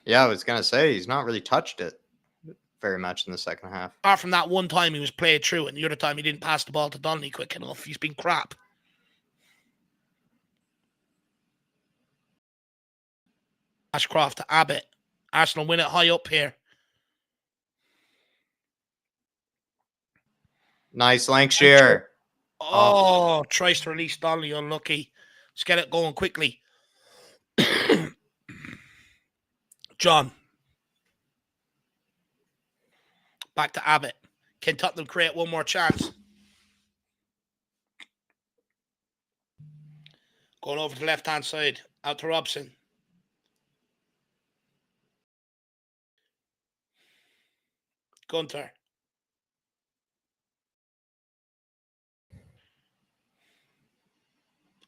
Yeah, I was going to say, he's not really touched it very much in the second half. Apart from that one time he was played through, and the other time he didn't pass the ball to Donnelly quick enough. He's been crap. Ashcroft to Abbott. Arsenal win it high up here. Nice, Lancashire. Oh, tries to release Donnelly. Unlucky. Let's get it going quickly. John. Back to Abbott. Can Tottenham create one more chance? Going over to the left-hand side. Out to Robson. Gunter.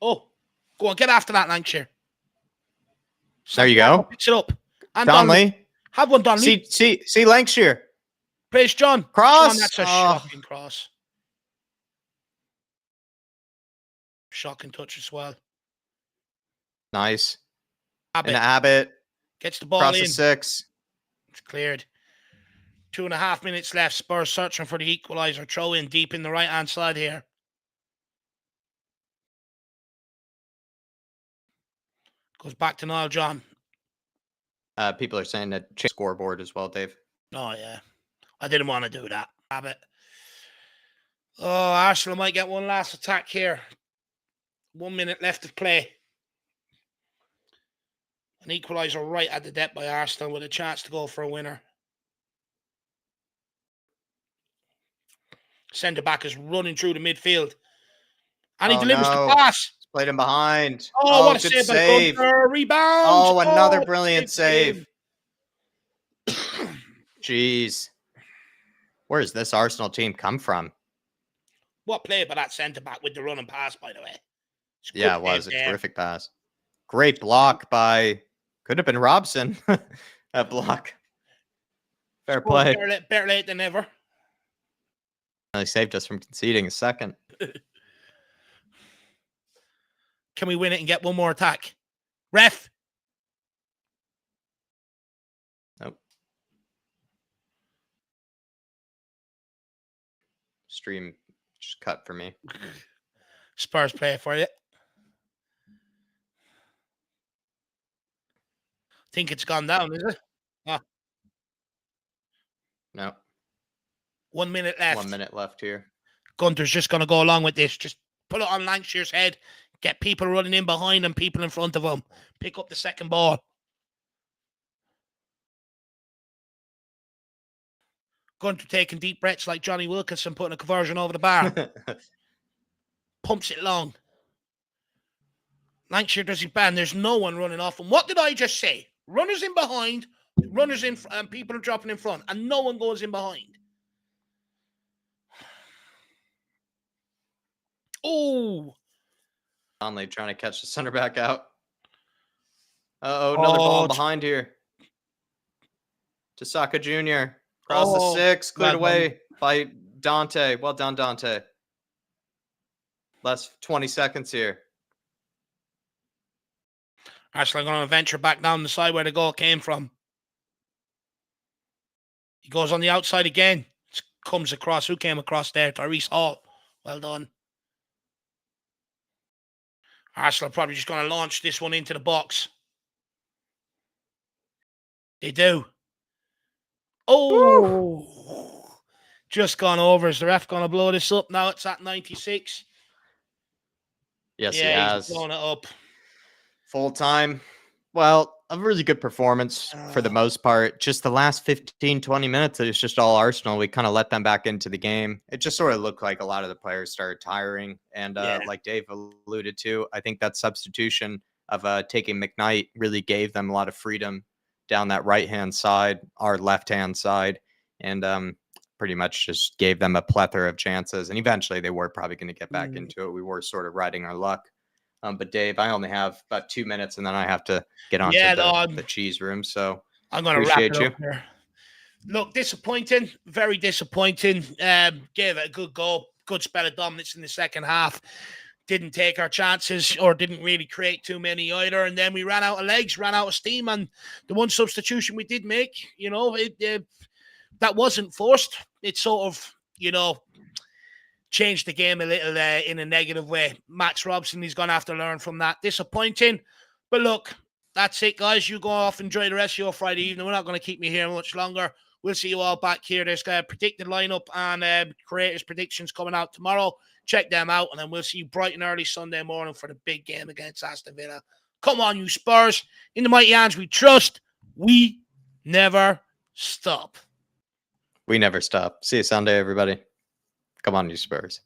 Oh, go on, get after that, Lancashire. There you go. Picks it up. And Donnelly. Have one, Donnelly. See, Lancashire. Praise John. Cross. John, that's a shocking cross. Shocking touch as well. Nice. Abbott. And Abbott. Gets the ball Cross in. the 6. It's cleared. 2.5 minutes left. Spurs searching for the equaliser. Throw in deep in the right-hand side here. Goes back to Niall John. People are saying to change scoreboard as well, Dave. Oh, yeah. I didn't want to do that. Have it. Oh, Arsenal might get one last attack here. 1 minute left to play. An equaliser right at the depth by Arsenal with a chance to go for a winner. Centre-back is running through the midfield. And he delivers the pass. Played him behind. Oh, what a save by Gunter. Rebound. Oh, another brilliant save. Jeez. Where does this Arsenal team come from? What play by that centre-back with the running pass, by the way. Yeah, it was a terrific pass. Great block by... Could have been Robson. That block. Fair play. Better late than never. They saved us from conceding a second. Can we win it and get one more attack? Ref. Nope. Stream just cut for me. Spurs play for you. Think it's gone down, is it? Ah. No. 1 minute left. 1 minute left here. Gunter's just going to go along with this. Just put it on Lankshire's head. Get people running in behind and people in front of him. Pick up the second ball. Gunter taking deep breaths like Johnny Wilkinson putting a conversion over the bar. Pumps it long. Lancashire does his band. There's no one running off him. What did I just say? Runners in behind, runners in, and people are dropping in front, and no one goes in behind. Oh. Conley trying to catch the center back out. Uh-oh, another ball behind here. Tasaka Jr. Across the 6, cleared away by Dante. Well done, Dante. Last 20 seconds here. Arsenal going to venture back down the side where the goal came from. He goes on the outside again. Comes across. Who came across there? Tyrese Hall. Well done. Arsenal are probably just going to launch this one into the box. They do. Oh! Woo! Just gone over. Is the ref going to blow this up? Now it's at 96. Yes, he has. He's blown it up. Full time. Well, a really good performance for the most part. Just the last 15, 20 minutes, it was just all Arsenal. We kind of let them back into the game. It just sort of looked like a lot of the players started tiring. And like Dave alluded to, I think that substitution of taking McKnight really gave them a lot of freedom down that right-hand side, our left-hand side, and pretty much just gave them a plethora of chances. And eventually they were probably going to get back into it. We were sort of riding our luck. But Dave, I only have about 2 minutes, and then I have to get on to the cheese room. So I'm going to wrap it up here. Look, disappointing, very disappointing. Gave it a good go, good spell of dominance in the second half. Didn't take our chances or didn't really create too many either. And then we ran out of legs, ran out of steam. And the one substitution we did make, you know, that wasn't forced. It sort of, you know, changed the game a little in a negative way. Max Robson, he's going to have to learn from that. Disappointing. But look, that's it, guys. You go off, enjoy the rest of your Friday evening. We're not going to keep you here much longer. We'll see you all back here. There's a predicted lineup and creators' predictions coming out tomorrow. Check them out, and then we'll see you bright and early Sunday morning for the big game against Aston Villa. Come on, you Spurs. In the mighty hands we trust. We never stop. We never stop. See you Sunday, everybody. Come on, you Spurs.